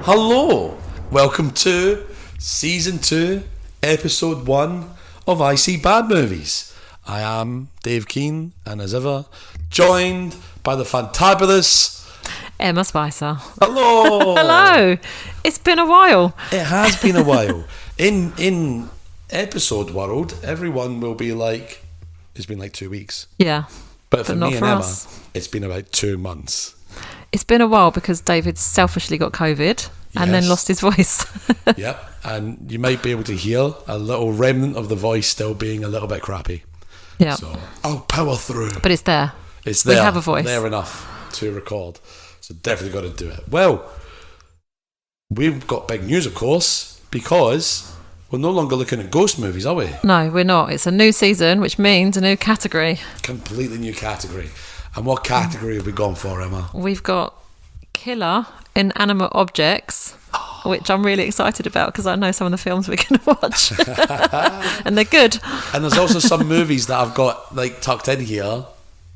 Hello, welcome to Season 2, Episode 1 of I See Bad Movies. I am Dave Keane, and as ever, joined by the fantabulous Emma Spicer. Hello! Hello! It's been a while. It has been a while. In episode world, everyone will be like, it's been like 2 weeks. Yeah. But for not me for and Emma, us. it's been about 2 months. It's been a while because David selfishly got COVID and then Yes. lost his voice. Yep, and you might be able to hear a little remnant of the voice still being a little bit crappy. Yeah. So I'll power through. But it's there. It's there. We have a voice. There enough to record. So definitely got to do it. Well, we've got big news, of course, because we're no longer looking at ghost movies, are we? No, we're not. It's a new season, which means a new category. Completely new category. And what category have we gone for, Emma? We've got killer inanimate objects, which I'm really excited about because I know some of the films we're going to watch. And they're good. And there's also some movies that I've got like tucked in here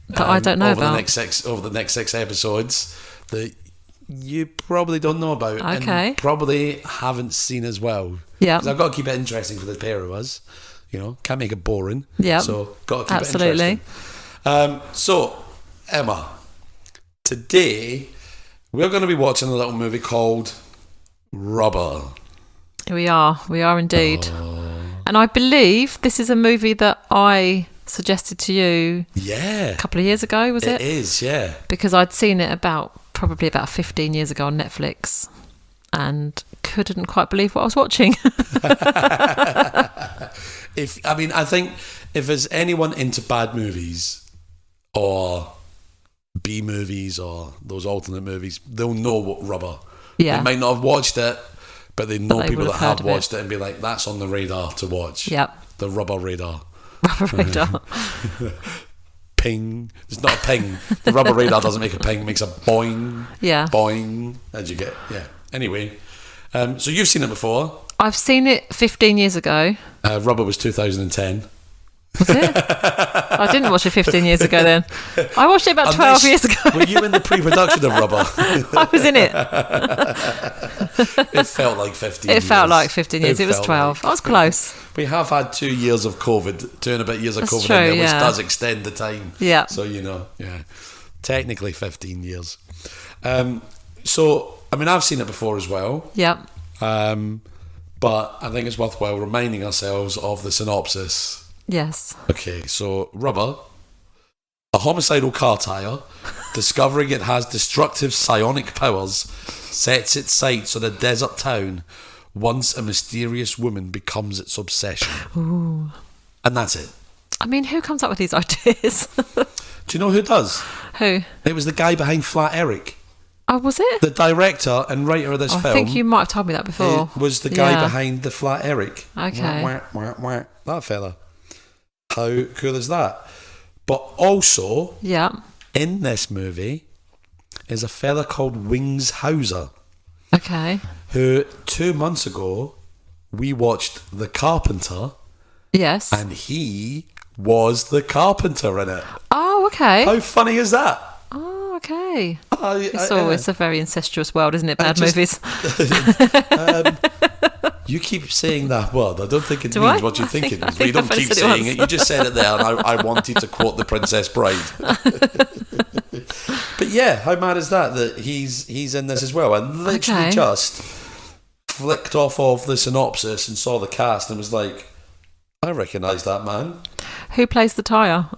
That I don't know over about. over the next 6 episodes that you probably don't know about Okay. and probably haven't seen as well. Yeah. 'Cause I've got to keep it interesting for the pair of us. You know, can't make it boring. Yeah. So got to keep Absolutely. it interesting. So, Emma, today we're going to be watching a little movie called Rubber. We are indeed. And I believe this is a movie that I suggested to you Yeah. a couple of years ago, was it? It is, yeah. Because I'd seen it probably about 15 years ago on Netflix and couldn't quite believe what I was watching. I think if there's anyone into bad movies or B movies or those alternate movies, they'll know what Rubber. Yeah. They might not have watched it, but they know But they people will that have have heard of watched it and be like, that's on the radar to watch. Yep. The Rubber radar. Rubber radar. Ping. It's not a ping. The Rubber radar doesn't make a ping, it makes a boing. Yeah. Boing. As you get, yeah. Anyway, so you've seen it before. I've seen it 15 years ago. Rubber was 2010. Was it? I didn't watch it 15 years ago then. I watched it about 12 years ago. Were you in the pre-production of Rubber? I was in it. It felt like 15 years. It felt like 15 years. It was felt 12. like- I was close. We have had 2 years of COVID, 2 and a bit years of That's COVID true, in there, which yeah. does extend the time. Yeah. So, yeah. Technically 15 years. So, I've seen it before as well. Yep. But I think it's worthwhile reminding ourselves of the synopsis. Yes. Okay, so Rubber, a homicidal car tyre, discovering it has destructive psionic powers, sets its sights on a desert town once a mysterious woman becomes its obsession. Ooh. And that's it. Who comes up with these ideas? Do you know who does? Who? It was the guy behind Flat Eric. Oh, was it? The director and writer of this film. I think you might have told me that before. Was the guy Yeah. behind the Flat Eric. Okay. Wah, wah, wah, wah. That fella. How cool is that? But also, Yeah. in this movie is a fella called Wings Hauser, Okay. who 2 months ago we watched The Carpenter, Yes. and he was the carpenter in it. Oh, okay. How funny is that? Oh, okay. I- It's a very incestuous world, isn't it? Bad just- movies. You keep saying that word. I don't think it Do means I? what you think I it think- I means. Well, you think don't I've only keep said it saying once. it. You just said it there, and I wanted to quote The Princess Bride. But yeah, how mad is that he's in this as well? I literally Okay. just flicked off of the synopsis and saw the cast and was like, I recognise that man. Who plays the tyre?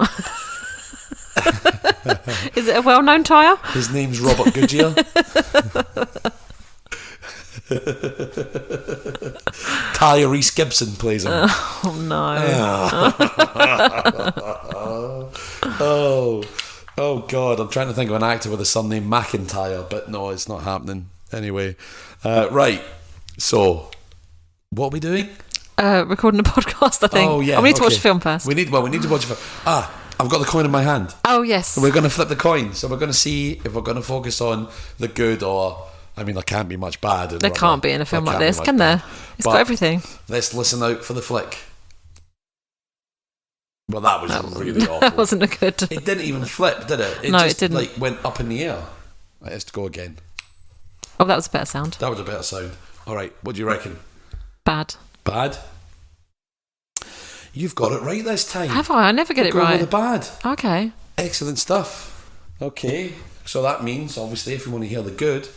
Is it a well-known tyre? His name's Robert Goodyear. Tyrese Gibson plays him. Oh, no. Oh God! I'm trying to think of an actor with a son named McIntyre, but no, it's not happening. Anyway, right. So, what are we doing? Recording a podcast, I think. Oh yeah. We need to watch okay. a film first. We need to watch a film. I've got the coin in my hand. Oh, yes. We're going to flip the coin. So we're going to see if we're going to focus on the good or... there can't be much bad. There can't be in a film like this, can bad. there? It's got everything. Let's listen out for the flick. Well, that was really awful. That wasn't a good... It didn't even flip, did it? No, just, it didn't. Went up in the air. Right, let's go again. Oh, that was a better sound. That was a better sound. All right, what do you reckon? Bad. Bad? You've got it right this time. Have I? I never get it Go right. with the bad. Okay. Excellent stuff. Okay, so that means, obviously, if you want to hear the good,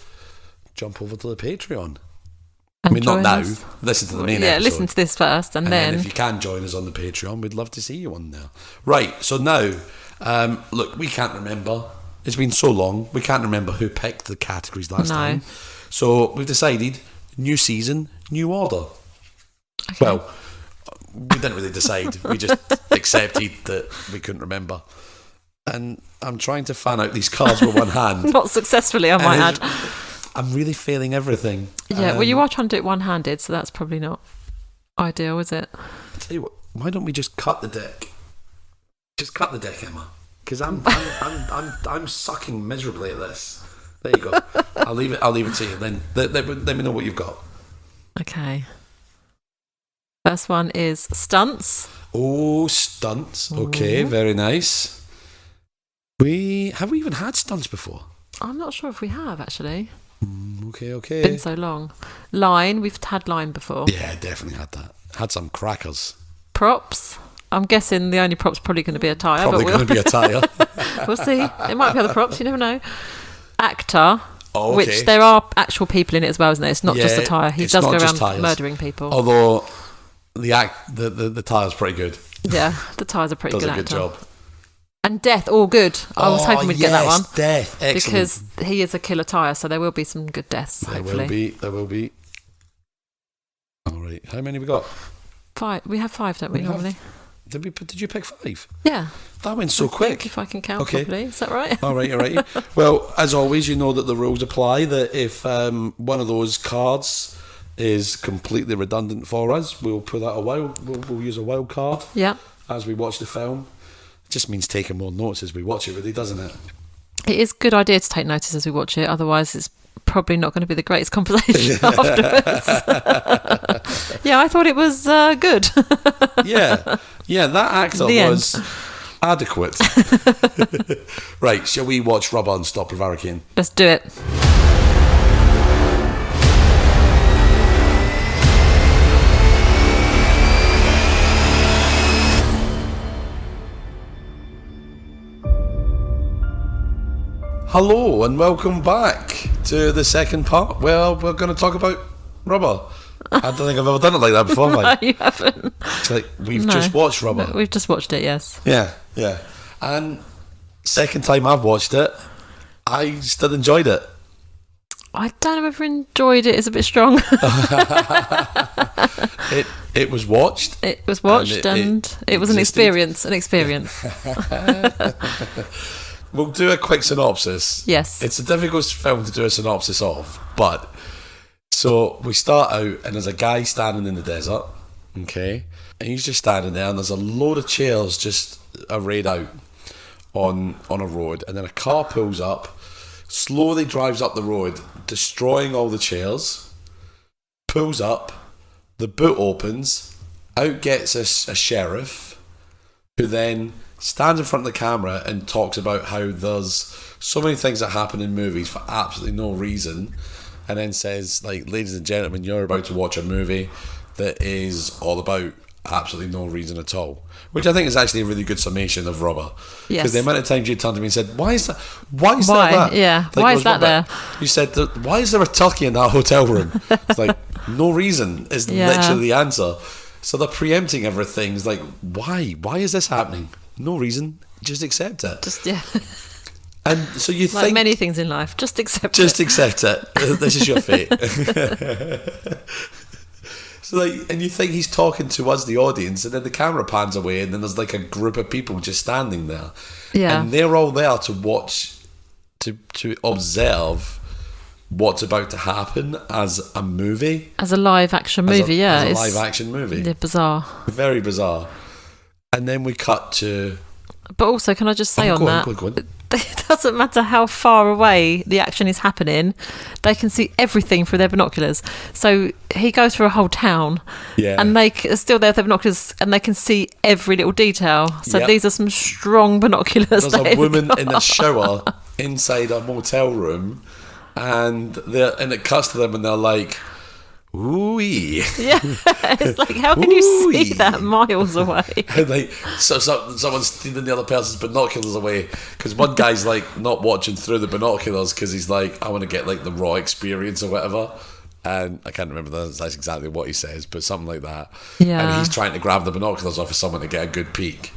jump over to the Patreon. I mean, not now. Listen to the main episode. Yeah, listen to this first, and then... if you can join us on the Patreon, we'd love to see you on there. Right, so now, look, we can't remember. It's been so long, we can't remember who picked the categories last time. So we've decided, new season, new order. Okay. Well, we didn't really decide. We just accepted that we couldn't remember. And I'm trying to fan out these cards with one hand. Not successfully, I might add. I'm really failing everything. Yeah, well, you are trying to do it one-handed, so that's probably not ideal, is it? I'll tell you what, why don't we just cut the deck? Just cut the deck, Emma. Because I'm sucking miserably at this. There you go. I'll leave it to you. Then let me know what you've got. Okay. First one is stunts. Oh, stunts. Okay, very nice. Have we even had stunts before? I'm not sure if we have, actually. Okay. Been so long. Line, we've had line before. Yeah, definitely had that. Had some crackers. Props. I'm guessing the only prop's probably going to be a tyre. Probably going to be a tyre. We'll see. It might be other props, you never know. Actor. Oh, okay. Which there are actual people in it as well, isn't it? It's not just a tyre. He does go around murdering people. Although the tyre's pretty good. Yeah, the tyre's a pretty good actor. Does a good job. And death, all good. I was hoping we'd get that one. Death, excellent. Because he is a killer tyre, so there will be some good deaths, hopefully. There will be. All right. How many have we got? 5. We have 5, don't we, normally? Did you pick 5? Yeah. That went so quick. If I can count properly. Is that right? All right. Well, as always, you know that the rules apply, that if one of those cards is completely redundant for us, we'll put out we'll use a wild card. Yeah. As we watch the film. It just means taking more notes as we watch it, really, doesn't it? It is a good idea to take notice as we watch it, otherwise it's probably not going to be the greatest conversation afterwards. Yeah, I thought it was good. Yeah, that actor was adequate. Right, shall we watch Rubber and stop prevaricating? Let's do it. Hello and welcome back to the second part where we're going to talk about Rubber. I don't think I've ever done it like that before, have I? No, you haven't. It's like we've just watched Rubber. No, we've just watched it, yes. Yeah. And second time I've watched it, I still enjoyed it. I don't know whether enjoyed it is a bit strong. It was watched. It was watched and it was an experience. We'll do a quick synopsis. Yes. It's a difficult film to do a synopsis of, but so we start out and there's a guy standing in the desert, okay? And he's just standing there and there's a load of chairs just arrayed out on a road, and then a car pulls up, slowly drives up the road, destroying all the chairs, pulls up, the boot opens, out gets a sheriff, who then stands in front of the camera and talks about how there's so many things that happen in movies for absolutely no reason, and then says, like, ladies and gentlemen, you're about to watch a movie that is all about absolutely no reason at all, which I think is actually a really good summation of Rubber. Yes. Because the amount of times you turned to me and said, why is that? Yeah, like, why is that there? You said, why is there a turkey in that hotel room? It's like, no reason is literally the answer. So they're preempting everything. It's like, why is this happening? No reason, just accept it. And so you like think, many things in life, just accept it. This is your fate. So and you think he's talking to us, the audience, and then the camera pans away, and then there's like a group of people just standing there, and they're all there to watch, to observe what's about to happen as a movie, as a live action movie. As a live action movie. Yeah, bizarre, very bizarre. And then we cut to... But also, can I just say go on. It doesn't matter how far away the action is happening, they can see everything through their binoculars. So he goes through a whole town, and they are still there with their binoculars, and they can see every little detail. So these are some strong binoculars. There's a woman in a shower inside a motel room and it cuts to them, and they're like, ooh-wee. Yeah, it's like, how can you see that miles away? And like, someone's stealing the other person's binoculars away, because one guy's like not watching through the binoculars because he's like, I want to get like the raw experience or whatever. And I can't remember that's exactly what he says, but something like that. Yeah. And he's trying to grab the binoculars off of someone to get a good peek.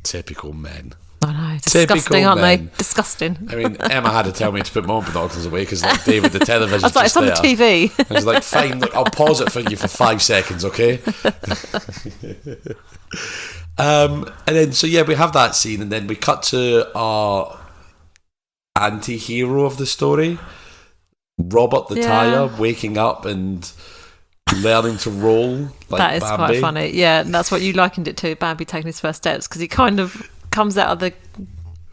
Typical men. I know, disgusting, aren't they? Disgusting. I mean, Emma had to tell me to put my own binoculars away because, like, David, the television. I was like, it's on the TV. I was like, fine, look, I'll pause it for you for 5 seconds, okay? And then, so yeah, we have that scene, and then we cut to our anti-hero of the story, Robert the tyre, waking up and learning to roll like that is Bambi. quite funny. Yeah, and that's what you likened it to, Bambi taking his first steps, because he kind of comes out of the...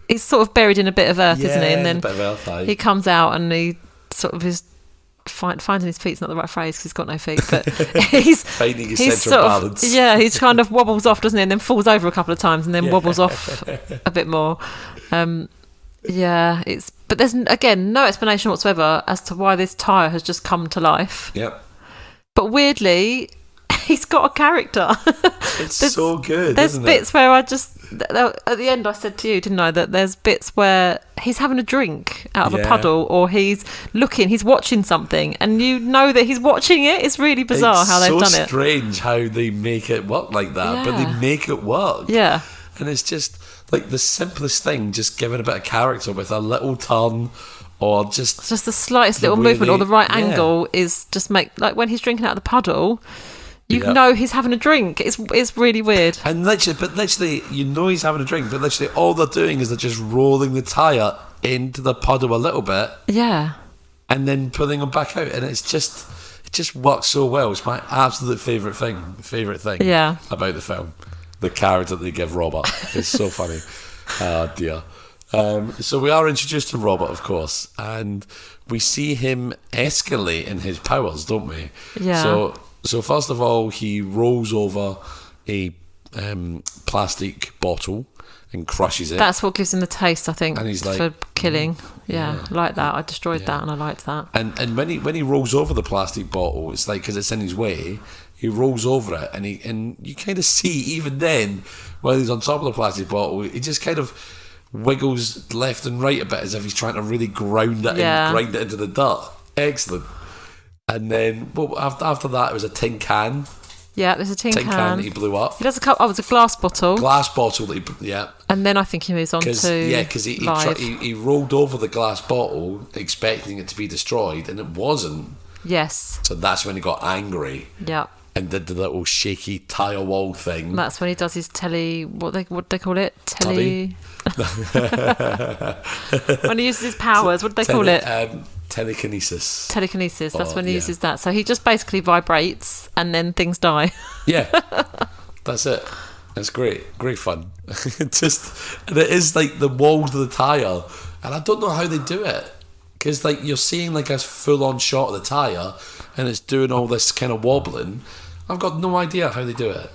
He's sort of buried in a bit of earth, isn't he? And then a bit of earth, aye. He comes out and he sort of is... finding his feet's not the right phrase because he's got no feet, but he's finding his centre of balance. Yeah, he's kind of wobbles off, doesn't he, and then falls over a couple of times and then wobbles off a bit more. But there's again no explanation whatsoever as to why this tyre has just come to life. Yep. But weirdly, he's got a character. It's so good. There's isn't bits it? where at the end I said to you, didn't I, that there's bits where he's having a drink out of a puddle, or he's watching something, and you know that he's watching it. It's really bizarre how they've done it. It's so strange how they make it work like that, but they make it work. Yeah. And it's just like the simplest thing, just giving a bit of character with a little turn, or just the slightest little movement or the right angle is just like when he's drinking out of the puddle. You know he's having a drink. It's really weird. And literally, you know he's having a drink, but literally all they're doing is they're just rolling the tyre into the puddle a little bit. Yeah. And then pulling them back out. And it just works so well. It's my absolute favourite thing about the film. The character they give Robert. It's so funny. Oh, dear. So we are introduced to Robert, of course, and we see him escalate in his powers, don't we? Yeah. So first of all, he rolls over a plastic bottle and crushes it. That's what gives him the taste, I think, and he's like, for killing. Yeah, like that. I destroyed that, and I liked that. And when he rolls over the plastic bottle, it's like, because it's in his way, he rolls over it, and you kind of see even then, while he's on top of the plastic bottle, he just kind of wiggles left and right a bit as if he's trying to really grind it into the dirt. Excellent. And then, after that, it was a tin can. Yeah, there's a tin can that he blew up. He does a cup. Oh, it's a glass bottle. And then I think he moves on to because he rolled over the glass bottle expecting it to be destroyed, and it wasn't. Yes. So that's when he got angry. Yeah. And did the little shaky tyre wall thing. That's when he does his what they call it? When he uses his powers, what do they call it? Telekinesis. That's when he uses that. So he just basically vibrates and then things die. Yeah. That's it. It's great. Great fun. And it is like the walls of the tyre. And I don't know how they do it. Because like you're seeing like a full on shot of the tyre and it's doing all this kind of wobbling. I've got no idea how they do it.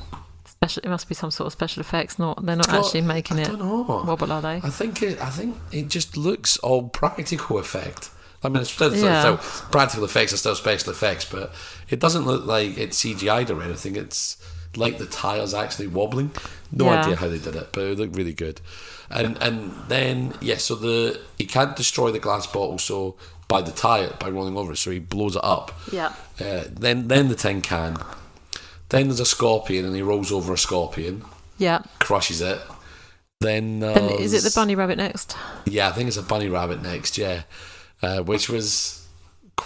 It must be some sort of special effects. They're not actually making it wobble, are they? I think it just looks all practical effect. I mean, it's still practical effects are still special effects, but it doesn't look like it's CGI'd or anything. It's like the tyre's actually wobbling. No idea how they did it, but it looked really good. And then so he can't destroy the glass bottle by the tyre by rolling over it, so he blows it up. Yeah. Then the tin can. Then there's a scorpion, and he rolls over a scorpion. Yeah. Crushes it. Then is it the bunny rabbit next? Yeah, I think it's a bunny rabbit next. Yeah. Which was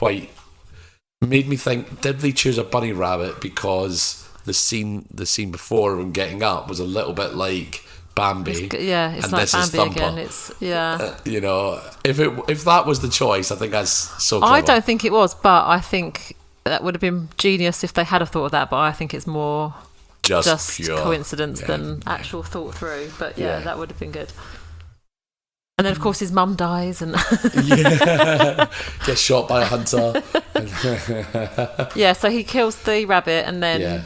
made me think, did they choose a bunny rabbit because the scene before him getting up was a little bit like Bambi? It's like Bambi again. It's if that was the choice, I think that's so clever. I don't think it was, but I think that would have been genius if they had a thought of that, but I think it's more just pure coincidence than actual thought through. But that would have been good. And then, of course, his mum dies and gets shot by a hunter. So he kills the rabbit, and then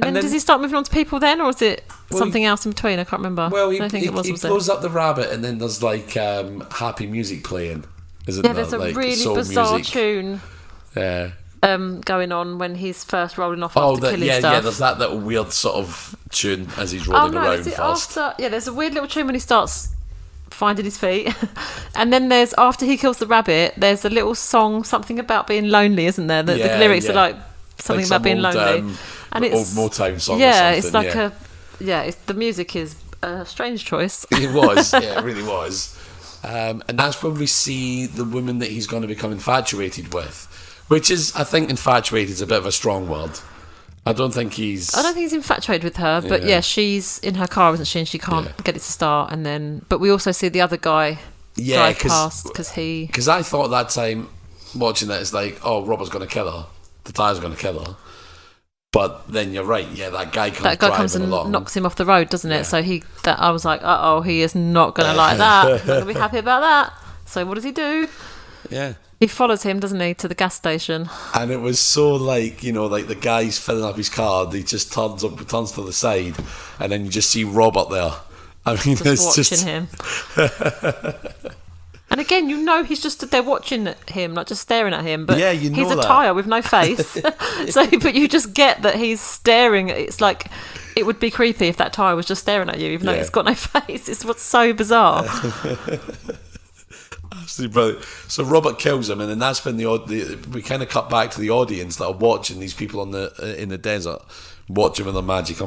does he start moving on to people then, or is it something else in between? I can't remember. Well, he blows up the rabbit, and then there's like happy music playing. Isn't Yeah, there's a like really soul bizarre music? tune Yeah. going on when he's first rolling off after killing yeah, stuff. yeah. There's that little weird sort of tune as he's rolling around is it fast. after? Yeah, there's a weird little tune when he starts finding his feet, and then there's after he kills the rabbit. There's a little song, something about being lonely, isn't there? The lyrics are like something about being lonely, and it's old Motown song. Yeah, or something, it's like the music is a strange choice. It was, yeah, it really was. And that's when we see the woman that he's going to become infatuated with, which is, I think, infatuated is a bit of a strong word. I don't think he's infatuated with her, but yeah, she's in her car, isn't she? And she can't get it to start. And then, but we also see the other guy drive past because I thought at that time watching that, it's like, oh, Robert's going to kill her, the tyre's going to kill her. But then you're right, yeah, that guy comes and along. Knocks him off the road, doesn't it? So I was like, he is not going to like that. Not going to be happy about that. So what does he do? Yeah. He follows him, doesn't he, to the gas station? And it was so like the guy's filling up his car, he just turns to the side, and then you just see Robert there. I mean, just watching him. And again, he's just stood there watching him, not just staring at him. But yeah, he's a tyre with no face. But you just get that he's staring. It's like it would be creepy if that tyre was just staring at you, even though it's got no face. It's what's so bizarre. Absolutely brilliant. So Robert kills him, and then that's when we kind of cut back to the audience that are watching these people in the desert, watching with their magic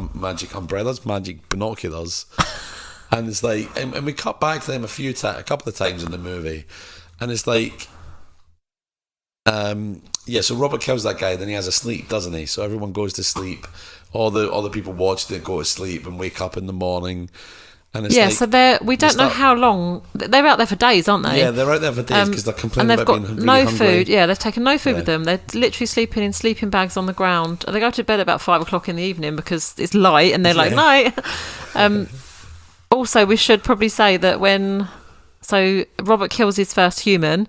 umbrellas, magic binoculars. And it's like, and we cut back to them a couple of times in the movie, and it's like, so Robert kills that guy, then he has a sleep, doesn't he? So everyone goes to sleep. All the people watching it go to sleep and wake up in the morning. And it's so we don't know how long they're out there for days, aren't they? Yeah, they're out there for days because they're complaining about being really no hungry. food. Yeah, they've taken no food with them. They're literally sleeping in sleeping bags on the ground. They go to bed about 5 o'clock in the evening because it's light, and they're like night. Also, we should probably say that Robert kills his first human,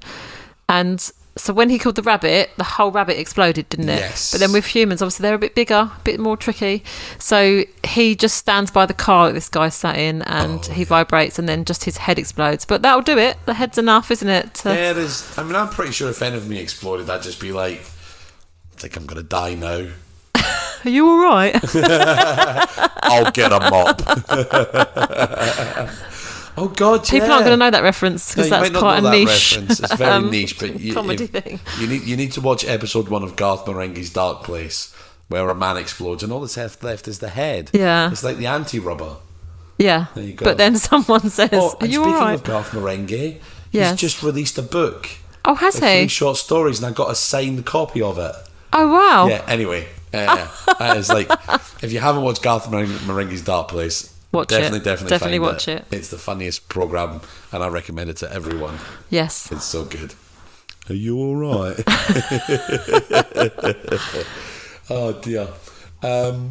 and so when he killed the rabbit, the whole rabbit exploded, didn't it? Yes. But then with humans, obviously they're a bit bigger, a bit more tricky. So he just stands by the car that this guy sat in, and he vibrates, and then just his head explodes. But that'll do it. The head's enough, isn't it? Yeah, it is. I mean, I'm pretty sure if any of me exploded, I'd just be like, I think I'm going to die now. Are you all right? I'll get a mop. Oh God! People aren't going to know that reference because that's quite a niche. Reference. It's very niche, but comedy thing. You need to watch episode 1 of Garth Marenghi's Dark Place, where a man explodes and all that's left is the head. Yeah, it's like the anti-rubber. Yeah, there you go. But then someone says, "Are you all right?" Speaking of Garth Marenghi, he's just released a book. Oh, has he? 3 short stories, and I got a signed copy of it. Oh wow! Yeah. Anyway. It's like, if you haven't watched Garth Marenghi's Dark Place, definitely watch it. It's the funniest program, and I recommend it to everyone. Yes, it's so good. Are you all right? Oh dear.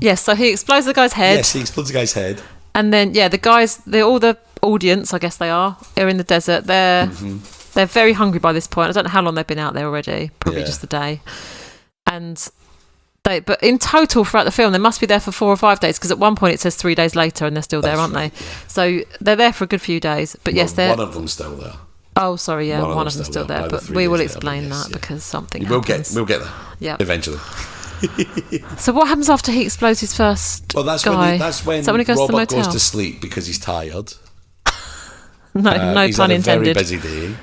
Yes, so he explodes the guy's head. Yes, he explodes the guy's head. And then all the audience, I guess they are in the desert. They're very hungry by this point. I don't know how long they've been out there already. Probably just a day. And but in total throughout the film, they must be there for 4 or 5 days, because at one point it says 3 days later, and they're still there, aren't they? Yeah. So they're there for a good few days. But one of them's still there. Oh, sorry, yeah, one of them's still there. But we will explain that because something happens. We'll get there. Yeah, eventually. So what happens after he explodes his first? Well, that's guy? when he goes Robert goes to sleep because he's tired. No he's pun had a intended. Very busy day.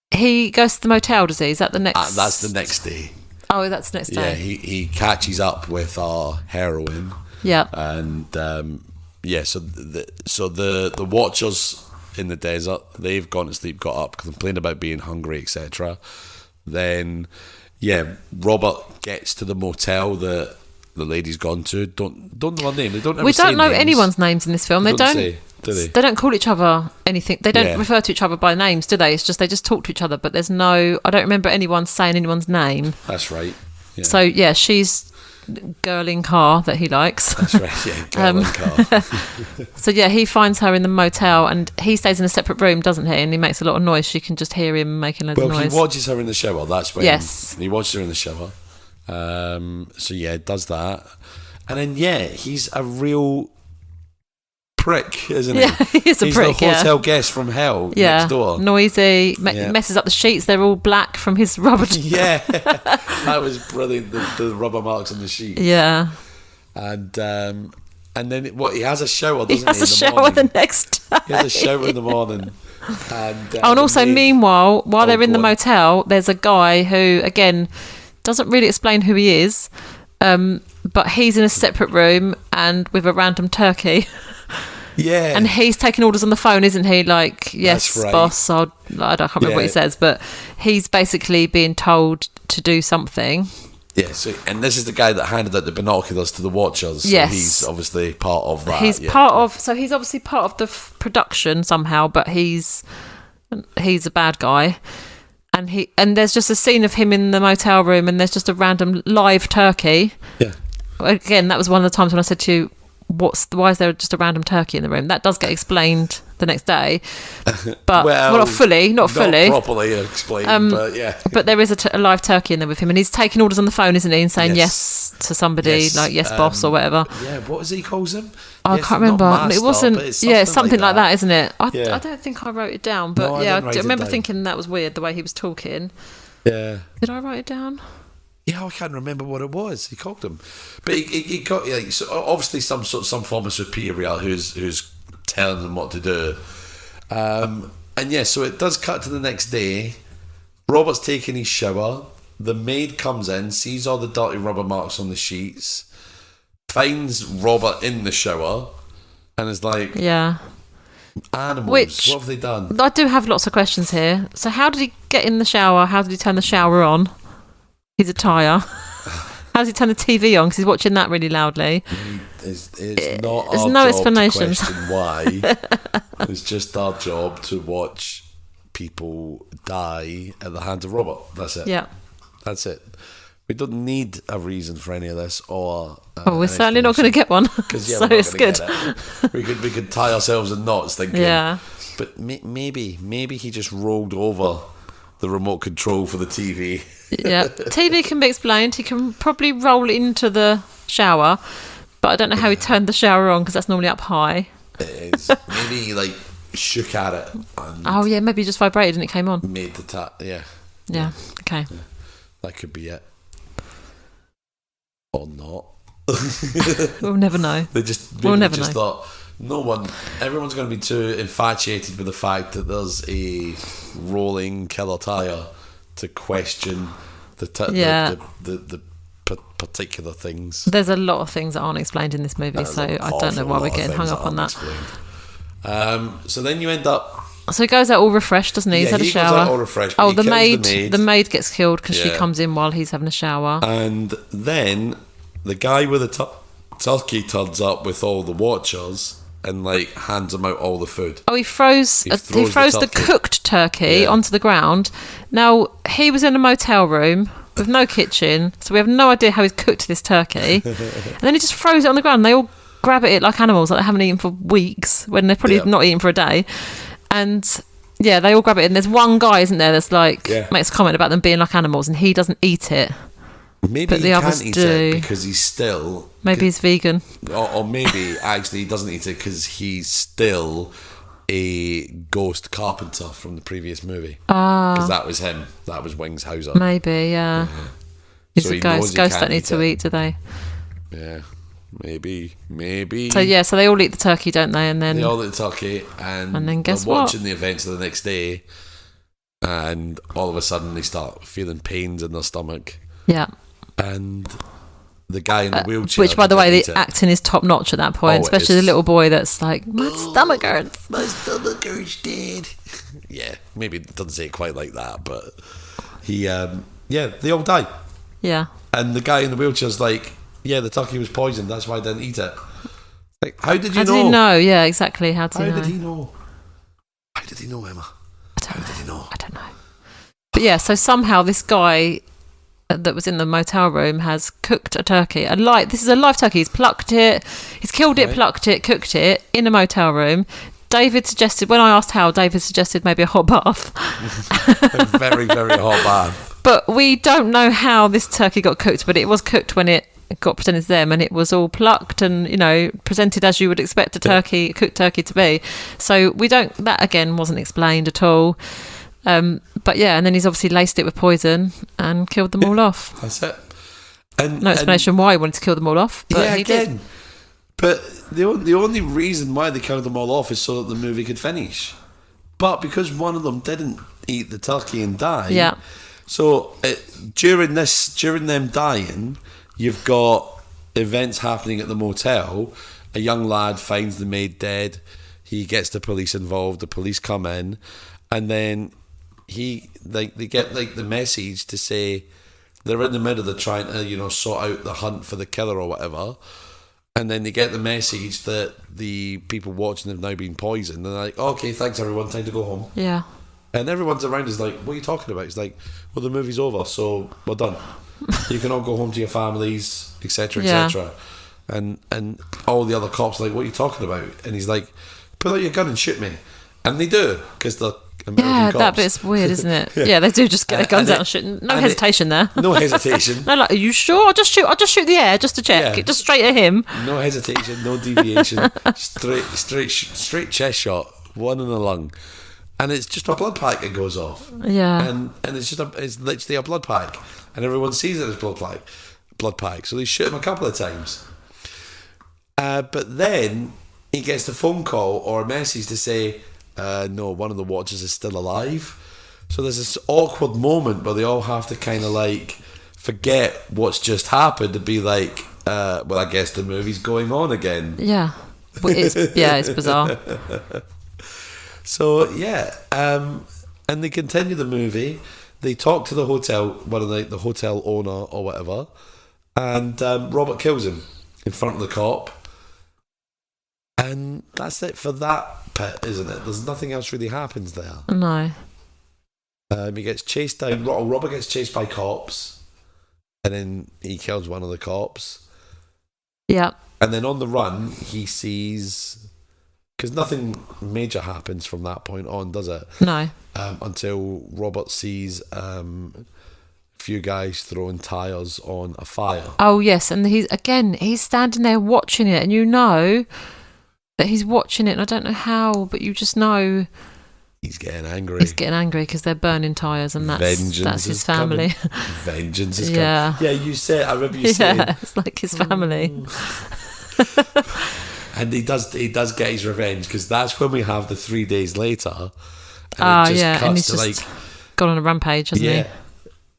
He goes to the motel, does he? Is that the next? That's the next day. Oh, that's the next day. Yeah, he catches up with our heroine. Yeah. And so the watchers in the desert, they've gone to sleep, got up, complained about being hungry, etc. Then, Robert gets to the motel that the lady's gone to. Don't know her name. They don't. We don't know names. anyone's names in this film. They don't. Say, do they? They don't call each other anything. They don't refer to each other by names, do they? It's just they just talk to each other. But there's no. I don't remember anyone saying anyone's name. That's right. Yeah. So she's girl in car that he likes. That's right. Yeah, girl in car. So he finds her in the motel, and he stays in a separate room, doesn't he? And he makes a lot of noise. She can just hear him making loads of noise. He watches her in the shower. That's when. Yes. He watches her in the shower. Does that, and then he's a real prick, isn't he? Yeah, he's a prick. He's the hotel guest from hell next door. Noisy, messes up the sheets. They're all black from his rubber. Yeah, that was brilliant. The rubber marks on the sheet. Yeah, and then he has a shower. Doesn't he has a shower the next day. He has a shower in the morning. And also, meanwhile, while they're in the motel, there's a guy who, again, doesn't really explain who he is, but he's in a separate room and with a random turkey. Yeah. And he's taking orders on the phone, isn't he? Like, yes, right. boss. I can't remember what he says, but he's basically being told to do something. Yeah, and this is the guy that handed out the binoculars to the watchers. So yes. He's obviously part of that. He's obviously part of the production somehow, but he's a bad guy. And there's just a scene of him in the motel room, and there's just a random live turkey. Yeah. Again, that was one of the times when I said to you, why is there just a random turkey in the room? That does get explained the next day, but not fully, not properly explained, but yeah. But there is a live turkey in there with him, and he's taking orders on the phone, isn't he, and saying yes to somebody, like yes boss or whatever. Yeah, what is he calls him? I can't remember. Master, it wasn't. Something like that, isn't it? I don't think I wrote it down, but I remember thinking that was weird the way he was talking. Yeah. Did I write it down? Yeah, I can't remember what it was. He called him, but he got so obviously some form of superior who's telling them what to do. So it does cut to the next day. Robert's taking his shower. The maid comes in, sees all the dirty rubber marks on the sheets, finds Robert in the shower, and is like, "Yeah, animals. What have they done?" I do have lots of questions here. So, how did he get in the shower? How did he turn the shower on? He's a tyre. How does he turn the TV on? Because he's watching that really loudly. It's not There's our no job explanations. to question why. It's just our job to watch people die at the hands of Robert. That's it. Yeah. That's it. We don't need a reason for any of this, or we're certainly not going to get one. So it's good. We could tie ourselves in knots thinking. Yeah. But maybe he just rolled over the remote control for the TV. Yeah, TV can be explained. He can probably roll into the shower, but I don't know how he turned the shower on because that's normally up high. Maybe he shook at it. And maybe he just vibrated and it came on. Made the tap. Yeah. Okay. Yeah. That could be it, or not. We'll never know. They just thought everyone's going to be too infatuated with the fact that there's a rolling killer tyre to question the particular things. There's a lot of things that aren't explained in this movie, so I don't know why we're getting hung up on that. So then you end up. So he goes out all refreshed, doesn't he? He's had a shower. Goes out all refreshed. The maid gets killed because she comes in while he's having a shower. And then the guy with the turkey turns up with all the watchers and hands them out all the food. Oh, he throws the cooked turkey onto the ground. Now, he was in a motel room with no kitchen, so we have no idea how he's cooked this turkey. And then he just throws it on the ground. They all grab at it like animals, like they haven't eaten for weeks, when they're probably not eaten for a day. And they all grab it. And there's one guy, isn't there, that's makes a comment about them being like animals, and he doesn't eat it. Maybe but he can't eat it because he's still... Maybe he's vegan. Or maybe, actually, he doesn't eat it because he's still a ghost carpenter from the previous movie. Because that was him. That was Wings Hauser. Maybe, yeah. He's a ghost. Ghosts don't need to eat, do they? Yeah, maybe. So they all eat the turkey, don't they? And then... They all eat the turkey, and then guess what? Watching the events of the next day, and all of a sudden they start feeling pains in their stomach. Yeah. And the guy in the wheelchair, which by the way the acting is top notch at that point, especially the little boy that's like, my stomach hurts, dead. Yeah, maybe it doesn't say it quite like that, but he they all die. Yeah. And the guy in the wheelchair's like, the turkey was poisoned, that's why I didn't eat it. How did you know? How did he know? Yeah, exactly. How did he know? How did he know, Emma? How did he know? I don't know. But so somehow this guy that was in the motel room has cooked a turkey. This is a live turkey. He's plucked it, he's killed it, plucked it, cooked it in a motel room. David suggested, when I asked how, David suggested maybe a hot bath. A very, very hot bath. But we don't know how this turkey got cooked, but it was cooked when it got presented to them, and it was all plucked and, you know, presented as you would expect a cooked turkey to be. So that again wasn't explained at all. But yeah, and then he's obviously laced it with poison and killed them all off. That's it. No explanation why he wanted to kill them all off, but he did. But the only reason why they killed them all off is so that the movie could finish. But because one of them didn't eat the turkey and die, so during them dying, you've got events happening at the motel. A young lad finds the maid dead. He gets the police involved. The police come in, and then they get like the message to say they're in the middle of trying to, you know, sort out the hunt for the killer or whatever. And then they get the message that the people watching have now been poisoned. And they're like, okay, thanks everyone, time to go home. Yeah. And everyone's around is like, what are you talking about? It's like, well, the movie's over, so we're done. You can all go home to your families, etc., etc. And all the other cops are like, what are you talking about? And he's like, pull out your gun and shoot me. And they do, because they're American cops. That bit's weird, isn't it? Yeah, they do just get their guns out and shoot. No hesitation there. No hesitation. They're like, are you sure? I'll just shoot the air just to check. Just straight at him. No hesitation, no deviation. straight chest shot, one in the lung. And it's just a blood pack that goes off. Yeah. And it's literally a blood pack. And everyone sees it as blood pack. So they shoot him a couple of times. But then he gets the phone call or a message to say, no, one of the watchers is still alive. So there's this awkward moment where they all have to kind of like forget what's just happened to be like, well, I guess the movie's going on again. Yeah. It's bizarre. So and they continue the movie. They talk to the hotel, one of the hotel owner or whatever, and Robert kills him in front of the cop. And that's it for that bit, isn't it? There's nothing else really happens there. No. He gets chased down. Robert gets chased by cops, and then he kills one of the cops. Yeah. And then on the run, he sees, because nothing major happens from that point on, does it? No. Until Robert sees a few guys throwing tyres on a fire. Oh yes, and he's standing there watching it, and you know that he's watching it, and I don't know how, but you just know he's getting angry. He's getting angry because they're burning tyres, and that's his family. Vengeance is coming. Yeah, you said. I remember you saying. Yeah, it's like his family. And he does get his revenge, because that's when we have the 3 days later. And and he's just gone on a rampage, hasn't he?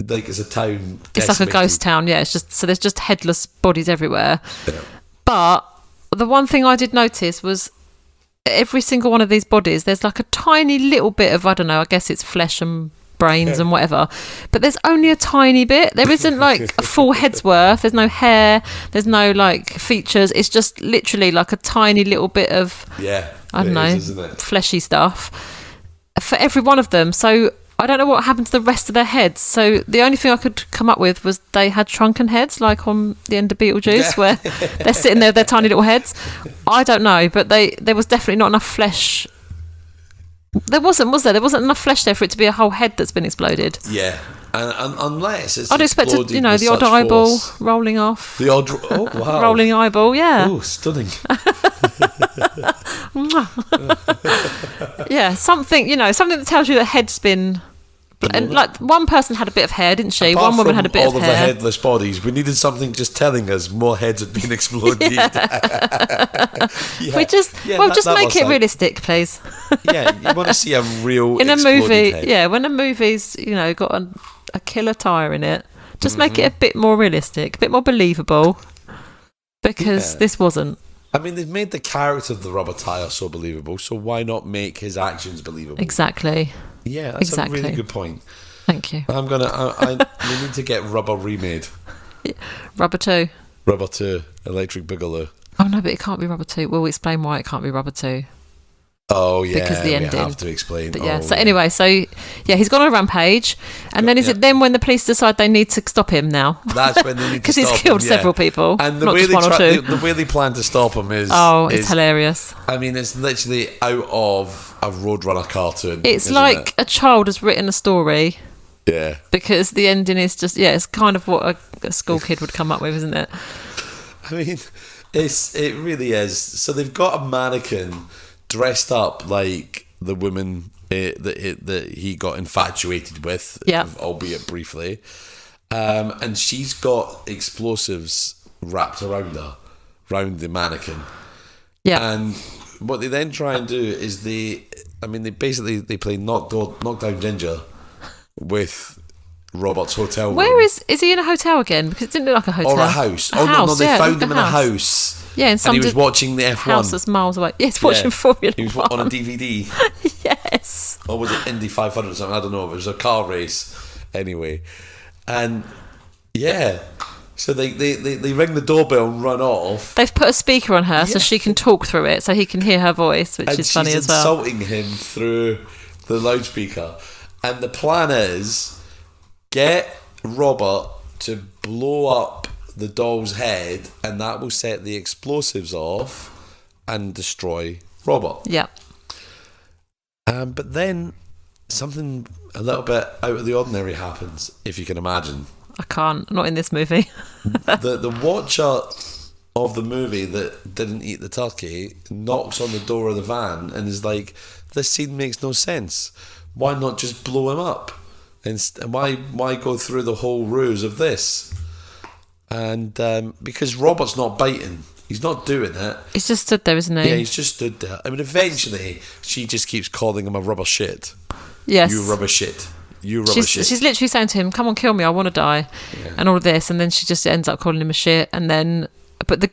Like it's a town. It's like a ghost town. Yeah, it's just so there's just headless bodies everywhere. Yeah. But the one thing I did notice was every single one of these bodies, there's like a tiny little bit of, I don't know, I guess it's flesh and brains and whatever, but there's only a tiny bit. There isn't like a full head's worth. There's no hair, there's no like features. It's just literally like a tiny little bit of I don't know, fleshy stuff for every one of them. So I don't know what happened to the rest of their heads. So the only thing I could come up with was they had shrunken heads, like on the end of Beetlejuice, where they're sitting there with their tiny little heads. I don't know, but there was definitely not enough flesh. There wasn't, was there? There wasn't enough flesh there for it to be a whole head that's been exploded. Yeah, and unless it's I'd expect the odd eyeball rolling off. The odd, oh wow, rolling eyeball, yeah. Oh, stunning. Yeah, something that tells you the head's been. And like one person had a bit of hair, didn't she? Apart one woman had a bit of hair. All of the headless bodies, we needed something just telling us more heads had been exploded. We just make it realistic, please. Yeah, you want to see a real in a movie. Head. Yeah, when a movie's got a killer tyre in it, just make it a bit more realistic, a bit more believable. Because this wasn't. I mean, they've made the character of the rubber tyre so believable, so why not make his actions believable? Exactly. Yeah, that's a really good point. Thank you. We need to get Rubber remade. Rubber 2. Rubber 2, Electric Boogaloo. Oh no, but it can't be Rubber 2. We'll explain why it can't be Rubber 2. Oh yeah, because the ending. We have to explain. But anyway, he's gone on a rampage, and then is it then when the police decide they need to stop him now? That's when they need to stop him. Because he's killed several people, and the not way just one or two. The way they plan to stop him is it's hilarious. I mean, it's literally out of a Roadrunner cartoon. It's like a child has written a story Yeah. Because the ending is just, it's kind of what a school kid would come up with, isn't it? I mean, it really is. So they've got a mannequin dressed up like the woman that he got infatuated with, albeit briefly. And she's got explosives wrapped around the mannequin. Yeah. And what they then try and do is they play knockdown ginger with Robert's hotel room. Where is he in a hotel again? Because it didn't look like a hotel. Or a house. No, they found him in a house. Yeah, and he was watching the F1. House that's miles away. Yes, watching Formula 1. He was on a DVD. Yes. Or was it Indy 500 or something? I don't know. It was a car race. Anyway. And, so they ring the doorbell and run off. They've put a speaker on her so she can talk through it, so he can hear her voice, which is funny as well. And she's insulting him through the loudspeaker. And the plan is, get Robert to blow up the doll's head, and that will set the explosives off and destroy Robert. Yeah. But then something a little bit out of the ordinary happens, if you can imagine. I can't. Not in this movie. the watcher of the movie that didn't eat the turkey knocks on the door of the van and is like, this scene makes no sense. Why not just blow him up? And why go through the whole ruse of this? And because Robert's not biting. He's not doing it. He's just stood there, isn't he? Yeah, he's just stood there. I mean, eventually, she just keeps calling him a rubber shit. Yes. You rubber shit. You rubber shit. She's literally saying to him, come on, kill me, I want to die. Yeah. And all of this. And then she just ends up calling him a shit. And then... But the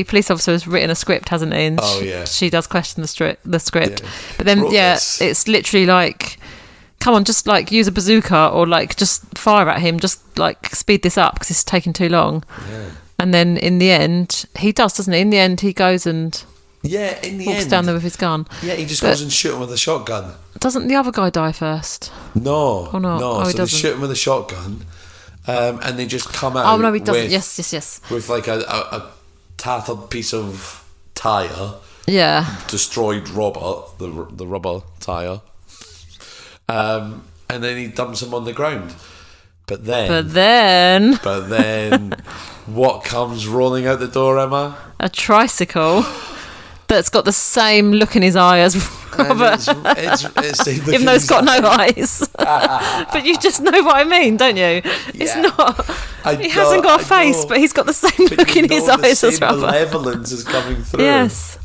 police officer has written a script, hasn't he? And she does question the script. Yeah. But then, it's literally like... Come on, just like use a bazooka or like just fire at him, just like speed this up because it's taking too long. Yeah. And then in the end, he does, doesn't he? In the end, he goes and walks down there with his gun. Yeah, he just goes and shoots him with a shotgun. Doesn't the other guy die first? No. Or not? No, he so doesn't. They shoot him with a shotgun and they just come out. Oh, no, he doesn't. Yes. With like a tattered piece of tyre. Yeah. Destroyed Robert, the rubber tyre. And then he dumps him on the ground. But then, what comes rolling out the door, Emma? A tricycle that's got the same look in his eye as Robert. Even though it's got no eyes. But you just know what I mean, don't you? It's not. He hasn't got a face, but he's got the same look in his eyes as Robert. Malevolence is coming through. Yes.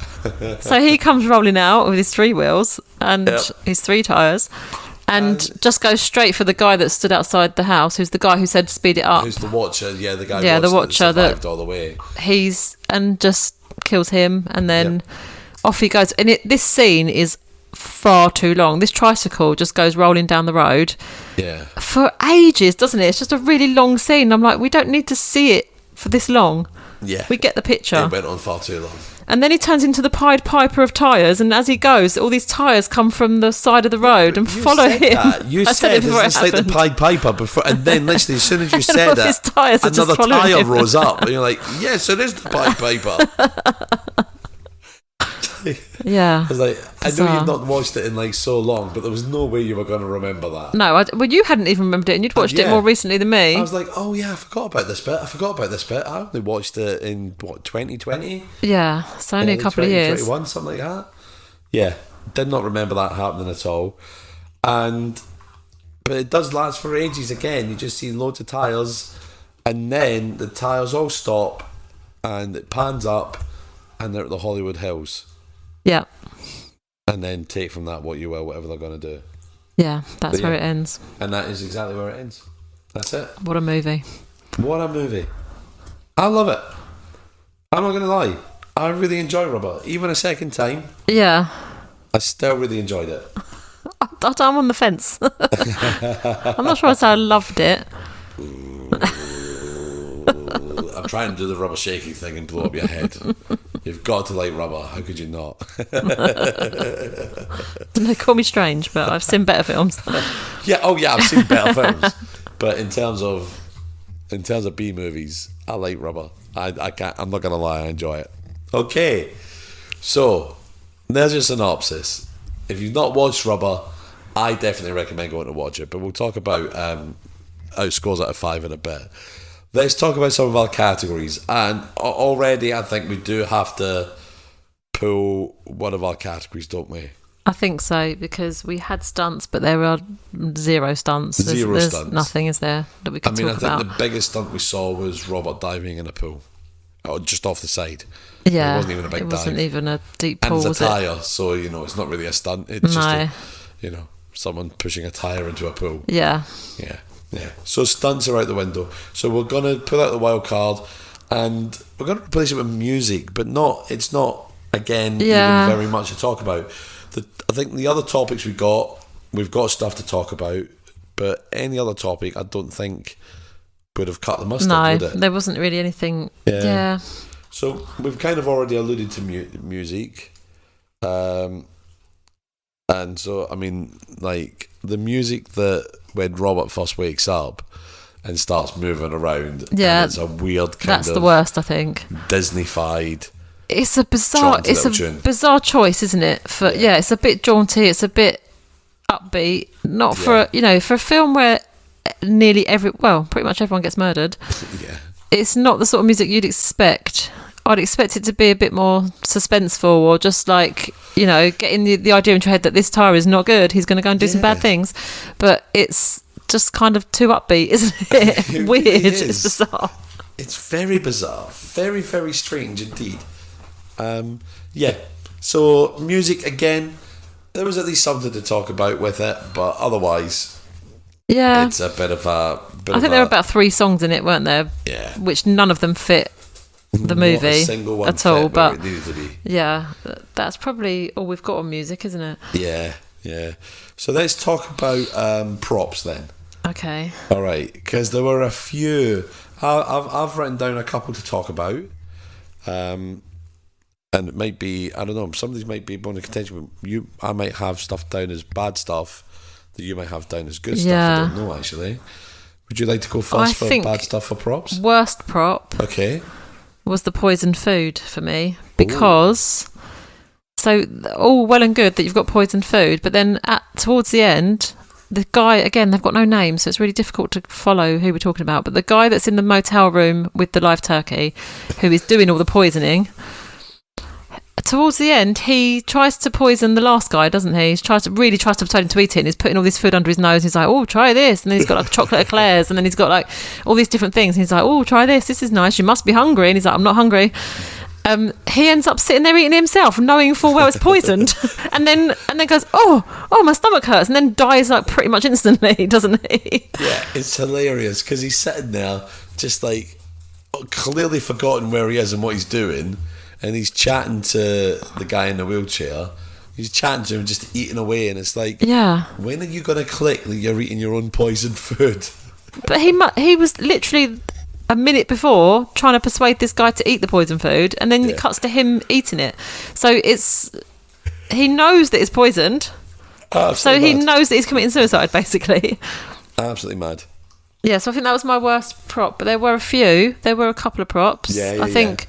So he comes rolling out with his 3 wheels and his 3 tyres. And just goes straight for the guy that stood outside the house, who's the guy who said speed it up. Who's the watcher? Yeah, the guy. Yeah, the watcher that survived all the way. And just kills him, and then off he goes. And this scene is far too long. This tricycle just goes rolling down the road. Yeah. For ages, doesn't it? It's just a really long scene. I'm like, we don't need to see it for this long. Yeah. We get the picture. It went on far too long. And then he turns into the Pied Piper of tyres, and as he goes, all these tyres come from the side of the road and follow him. You said it's like the Pied Piper before, and then literally as soon as you said that, another tyre rose up, and you're like, yes, it is the Pied Piper. Yeah. I was like, I know you've not watched it in like so long, but there was no way you were going to remember that. No, well, you hadn't even remembered it, and you'd watched it more recently than me. I was like, oh yeah, I forgot about this bit. I only watched it in 2020. Yeah, so only a couple of years. 2021, something like that. Yeah, did not remember that happening at all. But it does last for ages. Again, you just see loads of tyres, and then the tyres all stop, and it pans up, and they're at the Hollywood Hills. Yeah. And then take from that what you will, whatever they're going to do. Yeah, that's where it ends. And that is exactly where it ends. That's it. What a movie. What a movie. I love it. I'm not going to lie. I really enjoy Rubber. Even a second time. Yeah. I still really enjoyed it. I'm on the fence. I'm not sure I'd say I loved it. I'm trying to do the rubber shaking thing and blow up your head. You've got to like Rubber. How could you not? They call me strange, but I've seen better films. I've seen better films. But in terms of B movies, I like Rubber. I can't. I'm not gonna lie. I enjoy it. Okay, so there's your synopsis. If you've not watched Rubber, I definitely recommend going to watch it, but we'll talk about out scores out of 5 in a bit. Let's talk about some of our categories, and already I think we do have to pull one of our categories, don't we? I think so, because we had stunts, but there are zero stunts. There's Stunts. Nothing, is there, that we could talk about? I think the biggest stunt we saw was Robert diving in a pool, just off the side. Yeah, it wasn't even a big dive. It wasn't even a deep pool, and it's a was tyre, so, it's not really a stunt. It's just, someone pushing a tyre into a pool. Yeah. Yeah. So stunts are out the window. So we're going to pull out the wild card, and we're going to replace it with music, but it's not, again, even very much to talk about. I think the other topics we've got stuff to talk about, but any other topic I don't think would have cut the mustard, would it? There wasn't really anything. Yeah. So we've kind of already alluded to music. And so, I mean, like, the music that when Robert first wakes up and starts moving around, and it's a weird kind of... That's the worst, I think. Disney-fied... It's a bizarre choice, isn't it? It's a bit jaunty, it's a bit upbeat. Not for for a film where pretty much everyone gets murdered. Yeah, it's not the sort of music you'd expect. I'd expect it to be a bit more suspenseful, or just like getting the idea into your head that this tyre is not good. He's going to go and do some bad things, but it's just kind of too upbeat, isn't it? Weird. It's bizarre. It's very bizarre, very, very strange indeed. So music again, there was at least something to talk about with it, but otherwise, it's a bit of a. I think there were about 3 songs in it, weren't there? Yeah, which none of them fit the movie Not a single one at all. But it needed to be. Yeah, that's probably all we've got on music, isn't it? Yeah. So let's talk about props then. Okay. All right, because there were a few. I've written down a couple to talk about. And it might be, I don't know, some of these might be bone of contention. I might have stuff down as bad stuff that you might have down as good stuff. I don't know, actually. Would you like to go first for bad stuff for props? Worst prop was the poisoned food for me, because so all well and good that you've got poisoned food, but then towards the end, the guy, again, they've got no name, so it's really difficult to follow who we're talking about, but the guy that's in the motel room with the live turkey, who is doing all the poisoning, towards the end, he tries to poison the last guy, doesn't he? He tries to persuade him to eat it, and he's putting all this food under his nose. He's like, oh, try this. And then he's got like chocolate eclairs, and then he's got like all these different things. And he's like, oh, try this. This is nice. You must be hungry. And he's like, I'm not hungry. He ends up sitting there eating it himself, knowing full well it's poisoned. and then goes, oh, my stomach hurts. And then dies like pretty much instantly, doesn't he? Yeah, it's hilarious because he's sitting there just like clearly forgotten where he is and what he's doing. And he's chatting to the guy in the wheelchair. He's chatting to him, just eating away, and it's like, when are you going to click that you're eating your own poisoned food? But he was literally a minute before trying to persuade this guy to eat the poisoned food, and then it cuts to him eating it. So he knows that it's poisoned. Absolutely he knows that he's committing suicide, basically. Absolutely mad. Yeah, so I think that was my worst prop, but there were a few. There were a couple of props. I think...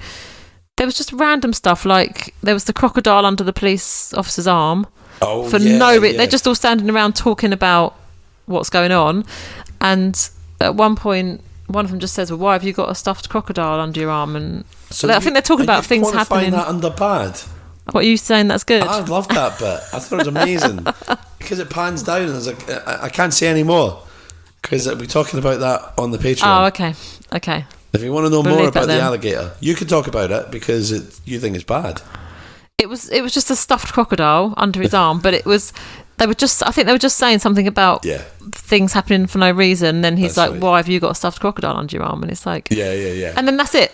There was just random stuff, like there was the crocodile under the police officer's arm. They're just all standing around talking about what's going on. And at one point, one of them just says, well, why have you got a stuffed crocodile under your arm? And I think they're talking about things happening. That under bad? What are you saying? That's good? I loved that bit. I thought it was amazing. Because it pans down and I was like, I can't say any more. Because we're talking about that on the Patreon. Oh, okay. If you want to know more about the alligator, you can talk about it because you think it's bad. It was just a stuffed crocodile under his arm, but I think they were just saying something about things happening for no reason. And then he's like, why have you got a stuffed crocodile under your arm? And it's like, yeah. And then that's it.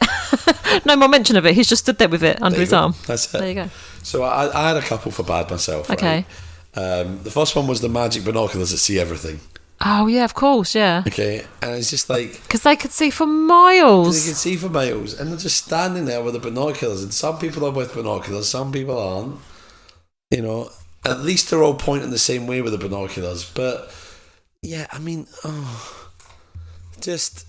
No more mention of it. He's just stood there with it under his arm. That's it. There you go. So I had a couple for bad myself. Okay. Right? The first one was the magic binoculars that see everything. Oh, yeah, of course, yeah. Okay, and it's just like... Because they could see for miles. They could see for miles, and they're just standing there with the binoculars, and some people are with binoculars, some people aren't. At least they're all pointing the same way with the binoculars, but, yeah, I mean, just...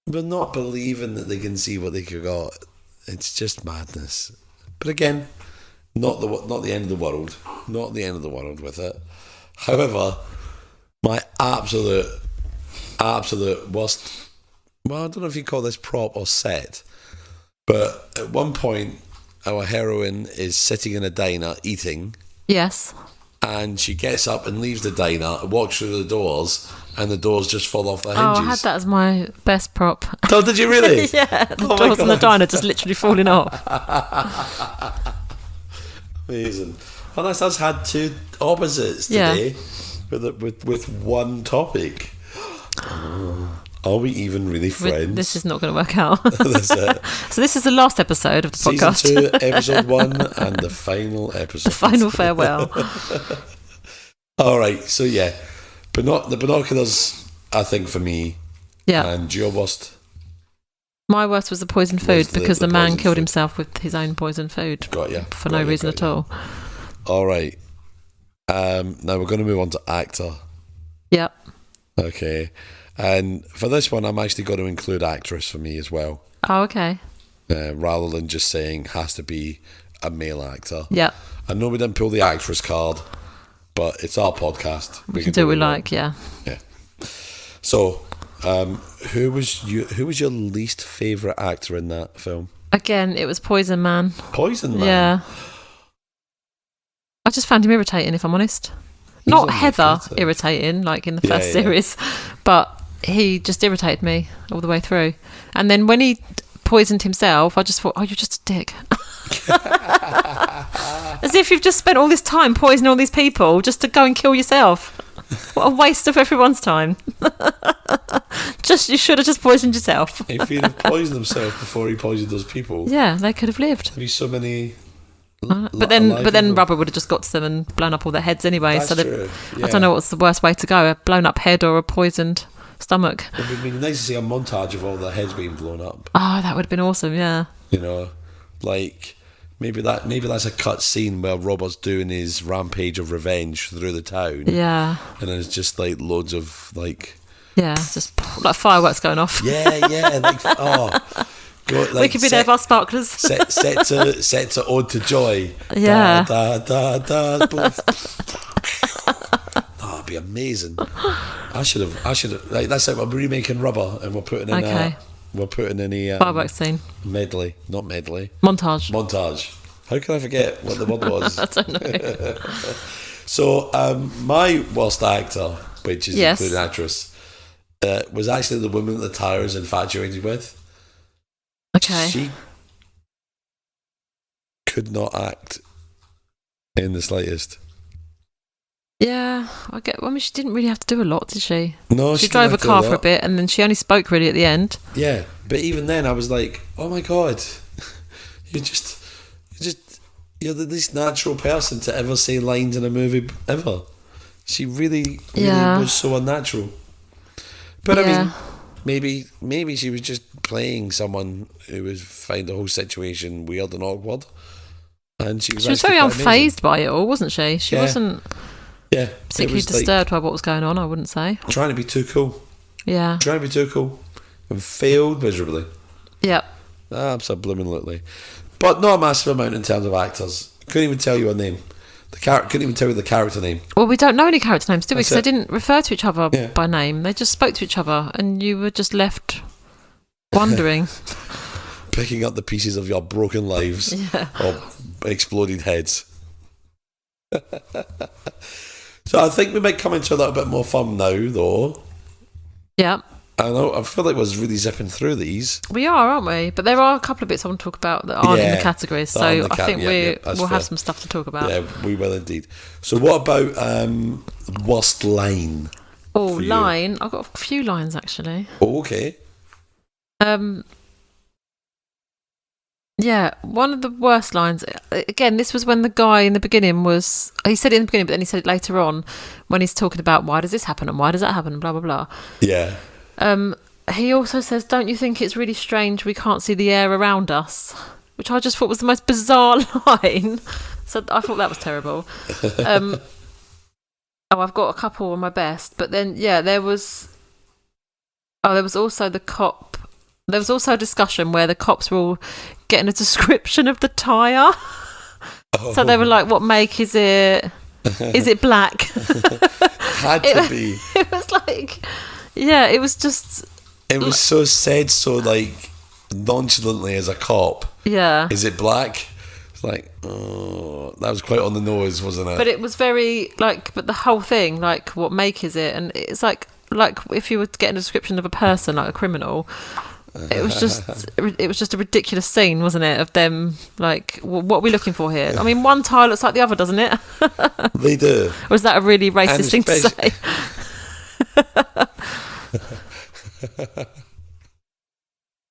We're not believing that they can see what they could got. It's just madness. But again, not the end of the world. Not the end of the world with it. However, my absolute worst, well, I don't know if you call this prop or set, but at one point, our heroine is sitting in a diner eating. Yes. And she gets up and leaves the diner, walks through the doors, and the doors just fall off their Oh, hinges. I had that as my best prop. Oh, did you really? Yeah, the doors in the diner just literally falling off. Amazing. Well, that's us had two opposites today with one topic. Are we even really friends? This is not going to work out. That's it. So this is the last episode of the podcast. Season 2, episode 1, and the final episode. The final farewell. All right, so yeah. The binoculars, I think, for me. Yeah. And your worst? My worst was the poisoned food because the man killed himself with his own poisoned food. Got you. For no reason at all. All right. Now we're going to move on to actor. Yep. Okay. And for this one, I'm actually going to include actress for me as well. Oh, okay. Rather than just saying has to be a male actor. Yep. I know we didn't pull the actress card, but it's our podcast. We can do what we like, yeah. Yeah. So, who was your least favourite actor in that film? Again, it was Poison Man. Poison Man? Yeah. I just found him irritating, if I'm honest. Not Heather irritating, like in the first series, but he just irritated me all the way through. And then when he poisoned himself, I just thought, oh, you're just a dick. As if you've just spent all this time poisoning all these people just to go and kill yourself. What a waste of everyone's time. You should have just poisoned yourself. If he'd have poisoned himself before he poisoned those people, yeah, they could have lived. There'd be so many. But then rubber would have just got to them and blown up all their heads anyway. That's true. Yeah. I don't know what's the worst way to go: a blown up head or a poisoned stomach. It would be nice to see a montage of all their heads being blown up. Oh, that would have been awesome. Yeah. You know, like maybe that's a cut scene where Robert's doing his rampage of revenge through the town. Yeah. And there's just like loads of like. Yeah, just like fireworks going off. Yeah, like We could be there with our sparklers. set to Ode to Joy. Yeah. That'd be amazing. I should have. Like that's it. We're remaking Rubber, and we're putting in a fireworks scene. Medley, not medley. Montage. How can I forget what the word was? I don't know. So, my worst actor, which is Yes. including actress, was actually the woman that the tyre is infatuated with. Okay. She could not act in the slightest. Yeah, I mean, she didn't really have to do a lot, did she? No, she drove a car for a bit, and then she only spoke really at the end. Yeah, but even then, I was like, "Oh my god, you're the least natural person to ever say lines in a movie ever." She really was so unnatural. But I mean, maybe she was just playing someone who was found the whole situation weird and awkward, and she was very unfazed by it all, wasn't she? She wasn't. Yeah, particularly disturbed by what was going on, I wouldn't say. Trying to be too cool. Yeah. Trying to be too cool. And failed miserably. Yep. Absolutely. But not a massive amount in terms of actors. Couldn't even tell you a name. Couldn't even tell you the character name. Well, we don't know any character names, do we? Because they didn't refer to each other by name. They just spoke to each other, and you were just left wondering. Picking up the pieces of your broken lives or exploded heads. So I think we might come into a little bit more fun now, though. Yeah. I feel like we're really zipping through these. We are, aren't we? But there are a couple of bits I want to talk about that aren't in the categories. So I think we'll have some stuff to talk about. Yeah, we will indeed. So what about worst line? Oh, line. I've got a few lines, actually. Oh, okay. Yeah, one of the worst lines. Again, this was when the guy in the beginning was. He said it in the beginning, but then he said it later on when he's talking about why does this happen and why does that happen and blah blah blah. Yeah. He also says, "Don't you think it's really strange we can't see the air around us?" Which I just thought was the most bizarre line. So I thought that was terrible. I've got a couple on my best, but then there was. Oh, there was also the cop. There was also a discussion where the cops were all getting a description of the tyre. Oh. So they were like, what make is it? Is it black? Had to be. It was like, yeah, it was just. It was so said so like nonchalantly as a cop. Yeah. Is it black? It's like, oh, that was quite on the nose, wasn't it? But it was very like, but the whole thing, like, what make is it? And it's like if you were getting a description of a person, like a criminal, it was just a ridiculous scene, wasn't it? Of them, like, what are we looking for here? I mean, one tire looks like the other, doesn't it? They do. Or is that a really racist thing to say?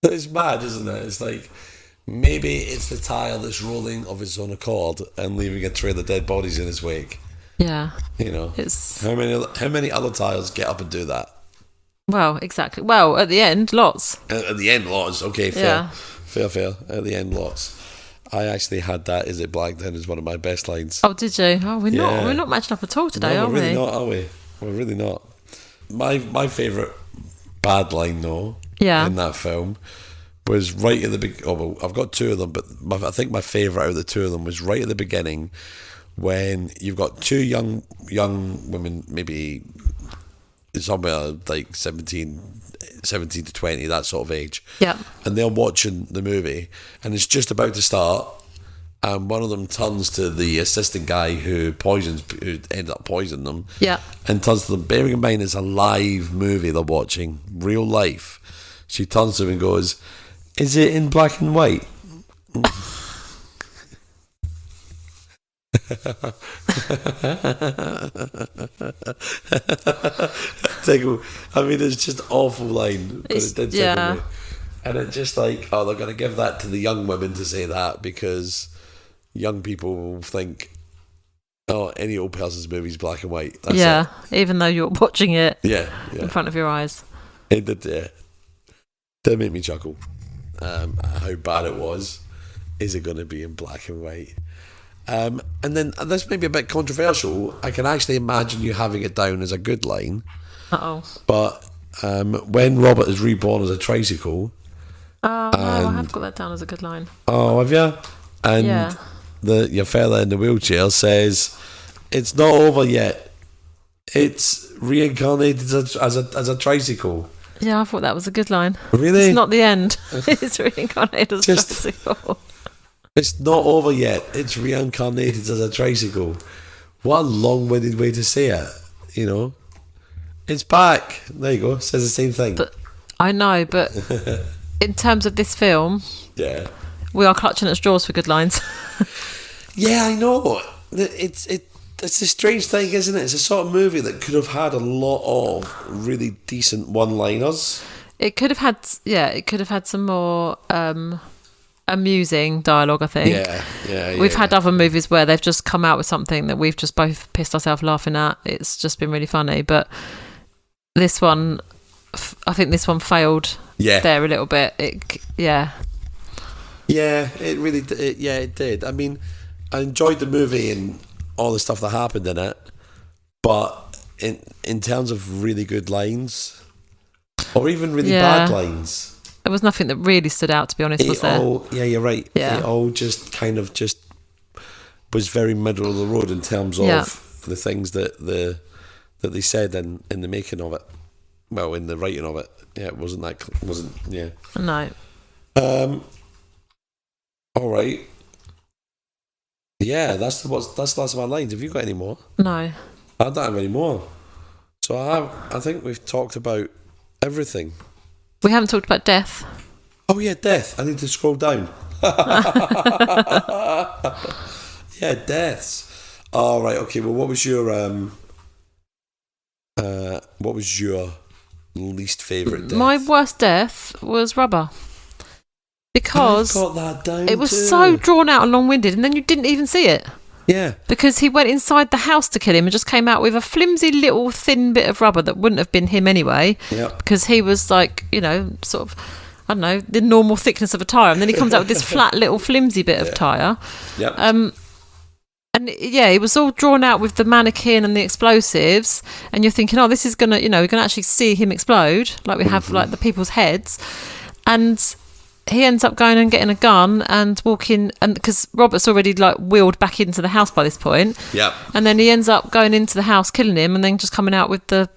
It's mad, isn't it? It's like, maybe it's the tire that's rolling of its own accord and leaving a trail of dead bodies in its wake. Yeah. You know, it's how many other tires get up and do that? Well, exactly. Well, at the end, lots. At the end, lots. Okay, fair. Yeah. Fair. At the end, lots. I actually had that. Is it black then? Is one of my best lines. Oh, did you? Oh, we're not matching up at all today, no, are we? We're really not, are we? We're really not. My favourite bad line, though, in that film was right at the beginning. Oh, well, I've got two of them, but I think my favourite out of the two of them was right at the beginning when you've got two young women, maybe somewhere like 17 to 20, that sort of age. Yeah. And they're watching the movie, and it's just about to start, and one of them turns to the assistant guy who ended up poisoning them. Yeah. And turns to them, bearing in mind it's a live movie they're watching, real life. She turns to him and goes, "Is it in black and white?" I mean, it's just awful line, but it did tickle me. And it's just like, oh, they're going to give that to the young women to say that because young people will think, oh, any old person's movie is black and white. That's it. Even though you're watching it in front of your eyes. It did make me chuckle. How bad it was. Is it going to be in black and white? And then this may be a bit controversial. I can actually imagine you having it down as a good line. But when Robert is reborn as a tricycle. Oh, I have got that down as a good line. Oh, have you? And your fella in the wheelchair says, "It's not over yet. It's reincarnated as a tricycle." Yeah, I thought that was a good line. Really? It's not the end. It's reincarnated as a tricycle. It's not over yet. It's reincarnated as a tricycle. What a long-winded way to say it, you know? It's back. There you go. Says the same thing. But I know, but in terms of this film, we are clutching at straws for good lines. Yeah, I know. It's a strange thing, isn't it? It's a sort of movie that could have had a lot of really decent one-liners. It could have had some more amusing dialogue, I think. We've had other movies where they've just come out with something that we've just both pissed ourselves laughing at. It's just been really funny, but this one, I think this one failed there a little bit. It really did. I mean, I enjoyed the movie and all the stuff that happened in it, but in terms of really good lines or even really bad lines, there was nothing that really stood out, to be honest, was there? You're right. It all just kind of just was very middle of the road in terms of the things that they said in the making of it. Well, in the writing of it. Yeah, it wasn't. No. All right. Yeah, that's the last of my lines. Have you got any more? No. I don't have any more. So I think we've talked about everything. We haven't talked about death. Oh yeah, death. I need to scroll down. Yeah, deaths. All right. Okay. Well, what was your least favourite death? My worst death was Rubber. Because I've got that down it was too. so drawn out and long-winded, and then you didn't even see it. Yeah. Because he went inside the house to kill him and just came out with a flimsy little thin bit of rubber that wouldn't have been him anyway. Yeah. Because he was like, sort of, I don't know, the normal thickness of a tyre. And then he comes out with this flat little flimsy bit of tyre. Yeah. And it was all drawn out with the mannequin and the explosives. And you're thinking, oh, this is going to, we're going to actually see him explode. Like we have like the people's heads. And he ends up going and getting a gun and walking, and because Robert's already like wheeled back into the house by this point. Yeah. And then he ends up going into the house, killing him, and then just coming out with the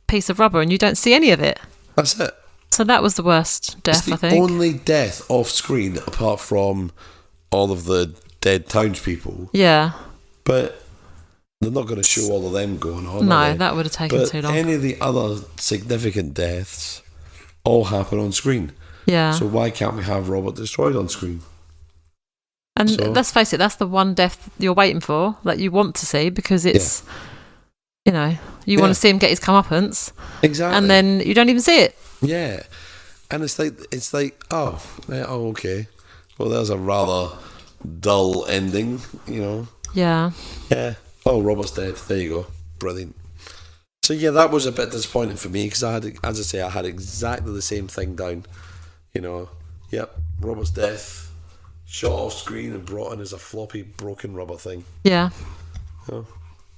piece of rubber, and you don't see any of it. That's it. So that was the worst death, I think. It's the only death off screen apart from all of the dead townspeople. Yeah. But they're not going to show all of them going on. No, that would have taken too long. Any of the other significant deaths all happen on screen. Yeah. So why can't we have Robert destroyed on screen? And let's face it, that's the one death you're waiting for, that you want to see, because it's, you want to see him get his comeuppance. Exactly. And then you don't even see it. Yeah. And it's like, okay. Well, there's a rather dull ending, Yeah. Yeah. Oh, Robert's dead. There you go. Brilliant. So yeah, that was a bit disappointing for me because I had exactly the same thing down. Yep, Robert's death, shot off screen and brought in as a floppy, broken rubber thing. Yeah.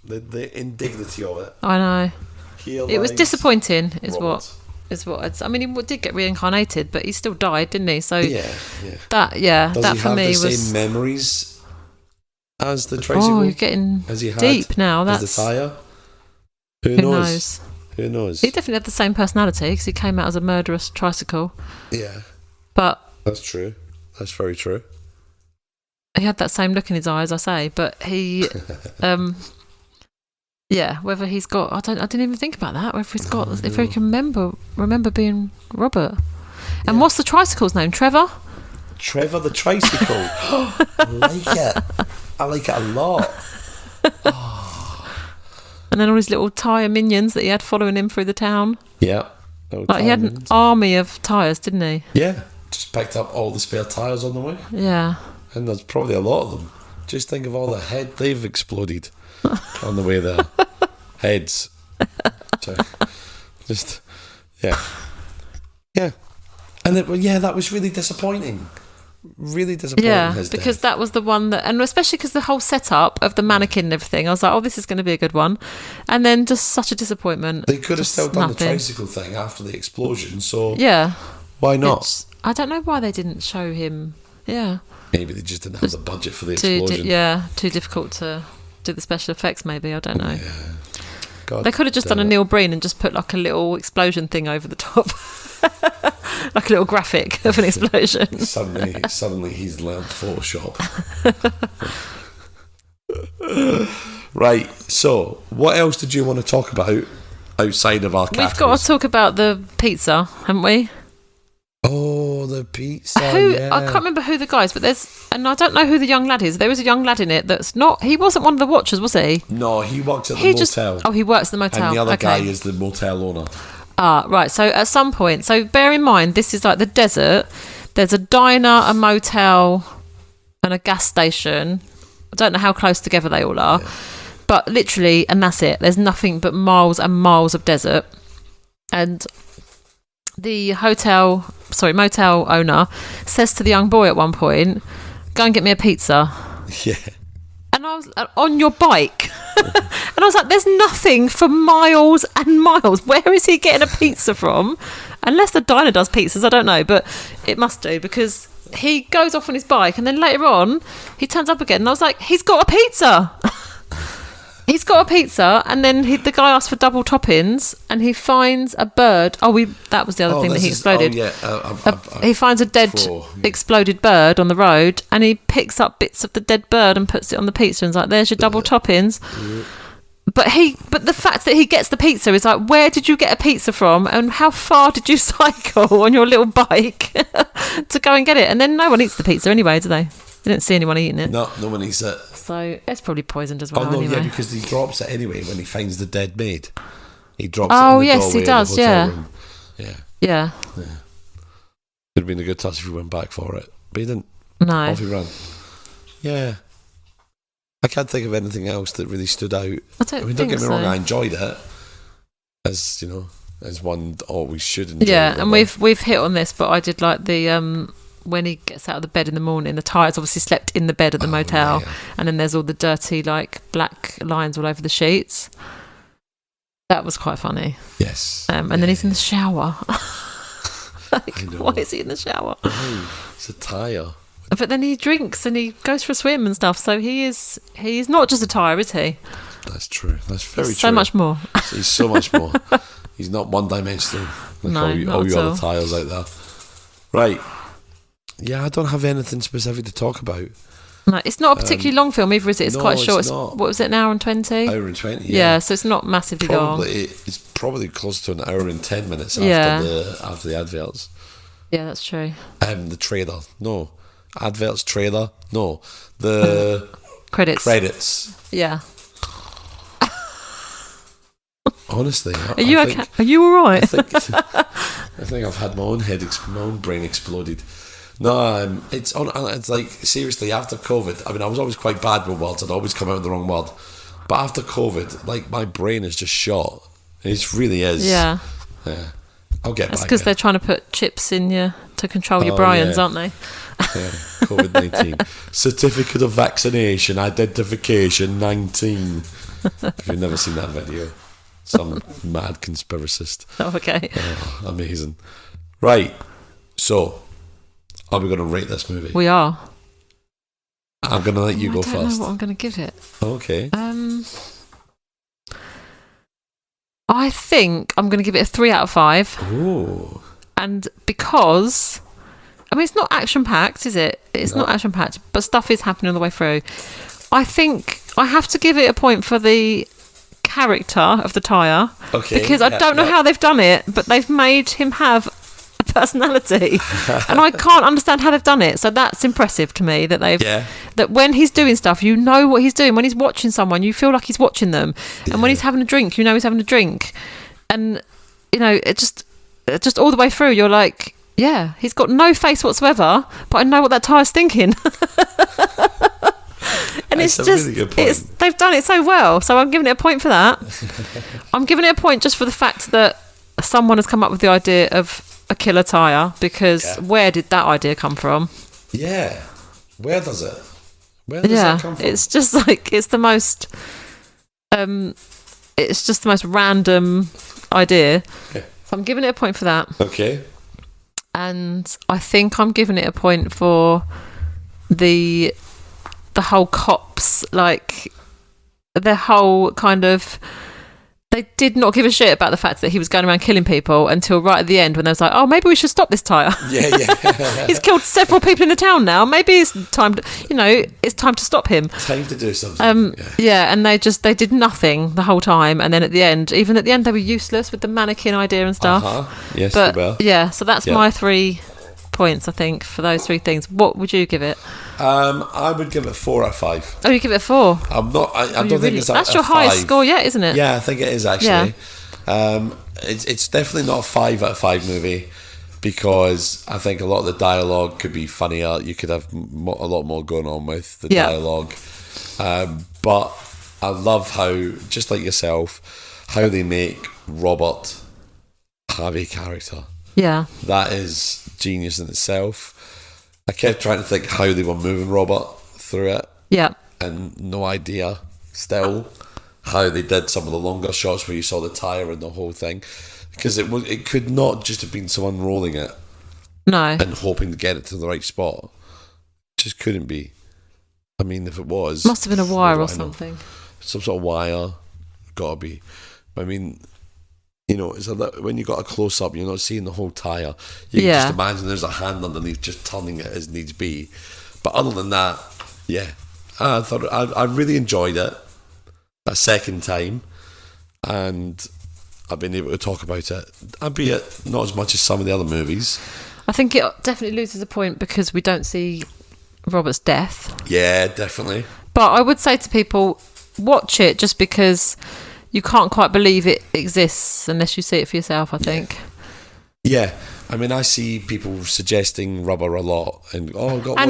The indignity of it. I know. It was disappointing, is Robert. what. I mean, he did get reincarnated, but he still died, didn't he? So yeah. That for me was. Does he have the same memories as the tricycle? Oh, you're getting deep now. That's as the tyre. Who knows? Who knows? He definitely had the same personality because he came out as a murderous tricycle. Yeah. But that's true. That's very true. He had that same look in his eyes, I say. But he, whether he's got, I didn't even think about that. Whether he's got, if he can remember being Robert. And what's the tricycle's name? Trevor. Trevor the tricycle. I like it. I like it a lot. And then all his little tyre minions that he had following him through the town. Yeah. Like he had an army of tyres, didn't he? Yeah. Just picked up all the spare tyres on the way. Yeah. And there's probably a lot of them. Just think of all the head they've exploded on the way there. Heads. So, just, yeah. Yeah. And that was really disappointing. Really disappointing. Yeah, his because death. that was the one that, and especially because the whole setup of the mannequin and everything, I was like, oh, this is going to be a good one. And then just such a disappointment. They could have still done the tricycle thing after the explosion, so yeah, why not? I don't know why they didn't show him. Yeah, maybe they just didn't have the budget for the explosion. Too difficult to do the special effects. Maybe, I don't know. Yeah. God, they could have just done a Neil Breen and just put like a little explosion thing over the top. Like a little graphic of an explosion. Suddenly he's learned Photoshop. Right, so what else did you want to talk about outside of our categories? We've got to talk about the pizza, haven't we? Oh, the pizza. I can't remember who the guys, but and I don't know who the young lad is. There was a young lad in it that's not. He wasn't one of the watchers, was he? No, he works at the motel. He works at the motel. And the other guy is the motel owner. Ah, right. So at some point, bear in mind, this is like the desert. There's a diner, a motel, and a gas station. I don't know how close together they all are, but literally, and that's it. There's nothing but miles and miles of desert. And the motel owner says to the young boy at one point, "Go and get me a pizza." Yeah. And I was on your bike. And I was like, there's nothing for miles and miles. Where is he getting a pizza from? Unless the diner does pizzas, I don't know, but it must do, because he goes off on his bike and then later on he turns up again and I was like, he's got a pizza. He's got a pizza, and then the guy asks for double toppings, and he finds a bird. That was the other thing that he exploded. He finds a dead exploded bird on the road, and he picks up bits of the dead bird and puts it on the pizza, and is like, "There's your double toppings." But the fact that he gets the pizza is like, where did you get a pizza from, and how far did you cycle on your little bike to go and get it? And then no one eats the pizza anyway, do they? They didn't see anyone eating it. No one eats it. So it's probably poisoned as well. Oh no, anyway. yeah, because he drops it anyway when he finds the dead maid. He drops it. Oh in the yes, he does. Yeah. Yeah. Would have been a good touch if he went back for it, but he didn't. No. Off he ran. Yeah. I can't think of anything else that really stood out. Don't get me wrong, I enjoyed it. As one always should enjoy. Yeah, and we've hit on this, but I did like the when he gets out of the bed in the morning, the tyres obviously slept in the bed at the motel, and then there's all the dirty like black lines all over the sheets. That was quite funny. Yes. And then he's in the shower. Like, why is he in the shower? It's a tyre. But then he drinks and he goes for a swim and stuff. So he's not just a tyre, is he? That's true. That's very true. So much more. He's so much more. He's not one-dimensional like all you other tyres out there. Right. Yeah, I don't have anything specific to talk about. No, it's not a particularly long film either, is it? It's quite short. It's not. What was it, an hour and 20? Hour and 20, yeah. So it's not massively long. It's probably close to an hour and 10 minutes after the adverts. Yeah, that's true. The trailer. No. Adverts, trailer. No. The credits. Yeah. Honestly, are you okay? Are you all right? I think I've had my own brain exploded. No, it's like, seriously, after COVID, I mean, I was always quite bad with words. I'd always come out with the wrong word. But after COVID, like, my brain is just shot. It really is. Yeah. I'll get back. That's because they're trying to put chips in you to control your brains, aren't they? Yeah, COVID-19. Certificate of Vaccination, Identification 19. If you've never seen that video. Some mad conspiracist. Oh, okay. Amazing. Right. So, are we going to rate this movie? We are. I'm going to let you go first. I don't know what I'm going to give it. Okay. I think I'm going to give it a 3 out of 5. Ooh. And because, I mean, it's not action-packed, is it? It's not action-packed, but stuff is happening all the way through. I think I have to give it a point for the character of the tyre, because I don't know how they've done it, but they've made him have a personality, and I can't understand how they've done it. So that's impressive to me, that that when he's doing stuff, you know what he's doing. When he's watching someone, you feel like he's watching them, and when he's having a drink, you know he's having a drink, and you know it just all the way through. You're like, yeah, he's got no face whatsoever, but I know what that tyre's thinking. And That's it's just, really good point. They've done it so well. So I'm giving it a point for that. I'm giving it a point just for the fact that someone has come up with the idea of a killer tyre, because where did that idea come from? Yeah. Where does it? Where does that come from? It's just like, it's just the most random idea. Okay. So I'm giving it a point for that. Okay. And I think I'm giving it a point for the whole cops, like their whole kind of, they did not give a shit about the fact that he was going around killing people until right at the end, when they was like, oh, maybe we should stop this tyre. Yeah. He's killed several people in the town now. Maybe it's time to, it's time to stop him. Time to do something. And they did nothing the whole time. And then even at the end, they were useless with the mannequin idea and stuff. Yes, but they were. Yeah, so that's my 3 points, I think, for those 3 things. What would you give it? I would give it 4 out of 5. Oh, you give it a 4? I'm not. I don't think it's that's your highest score yet, isn't it? Yeah, I think it is actually. Yeah. It's definitely not a 5 out of 5 movie, because I think a lot of the dialogue could be funnier. You could have a lot more going on with the dialogue. But I love how, just like yourself, how they make Robert have a character. Yeah. That is genius in itself. I kept trying to think how they were moving Robert through it. Yeah. And no idea still how they did some of the longer shots where you saw the tyre and the whole thing. Because it could not just have been someone rolling it. No. And hoping to get it to the right spot. It just couldn't be. I mean, if it was... Must have been a wire or something. Some sort of wire. Gotta be. I mean... it's when you got a close up, you're not seeing the whole tyre. You can just imagine there's a hand underneath just turning it as needs be. But other than that, I thought I really enjoyed it a second time, and I've been able to talk about it, albeit not as much as some of the other movies. I think it definitely loses a point because we don't see Robert's death. Yeah, definitely. But I would say to people, watch it just because you can't quite believe it exists unless you see it for yourself, I think. Yeah. I mean, I see people suggesting Rubber a lot. And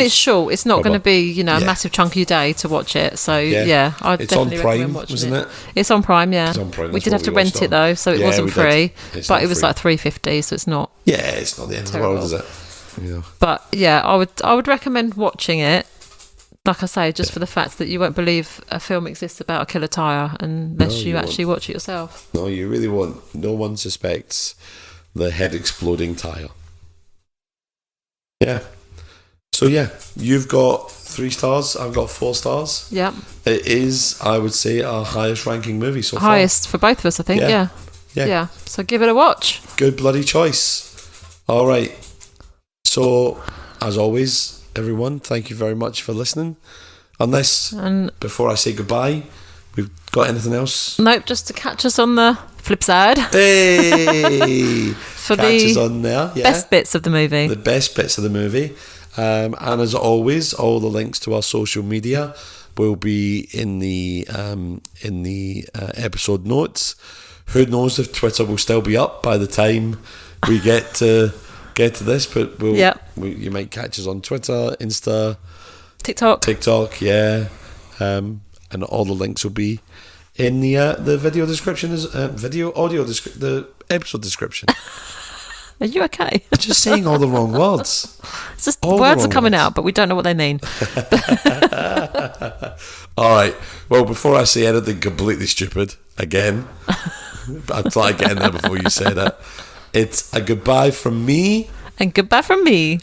it's short. It's not going to be, a massive chunk of your day to watch it. So, I'd definitely recommend watching wasn't it? It's on Prime, yeah. It's on Prime. We did have to rent it, though, so it wasn't free. But it was like $3.50, so it's not... Yeah, it's not the end of the world, is it? Yeah. But, I would recommend watching it. Like I say, just for the fact that you won't believe a film exists about a killer tyre unless you actually watch it yourself. No, you really won't. No one suspects the head exploding tyre. Yeah. So yeah, you've got 3 stars. I've got 4 stars. Yeah. It is, I would say, our highest ranking movie so far. Highest for both of us, I think. Yeah. So give it a watch. Good bloody choice. All right. So, as always, everyone, thank you very much for listening. Unless, before I say goodbye, we've got anything else? Nope, just to catch us on the flip side. Hey! For catch the us on there. Yeah. best bits of the movie. The best bits of the movie. And as always, all the links to our social media will be in the episode notes. Who knows if Twitter will still be up by the time we get to this, but you might catch us on Twitter, Insta, TikTok, yeah. And all the links will be in the video description, the episode description. Are you okay? I'm just saying all the wrong words. It's just words are coming out, but we don't know what they mean. All right. Well, before I say anything completely stupid again, I'll try to get in there before you say that. It's a goodbye from me. And goodbye from me.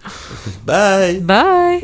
Bye. Bye.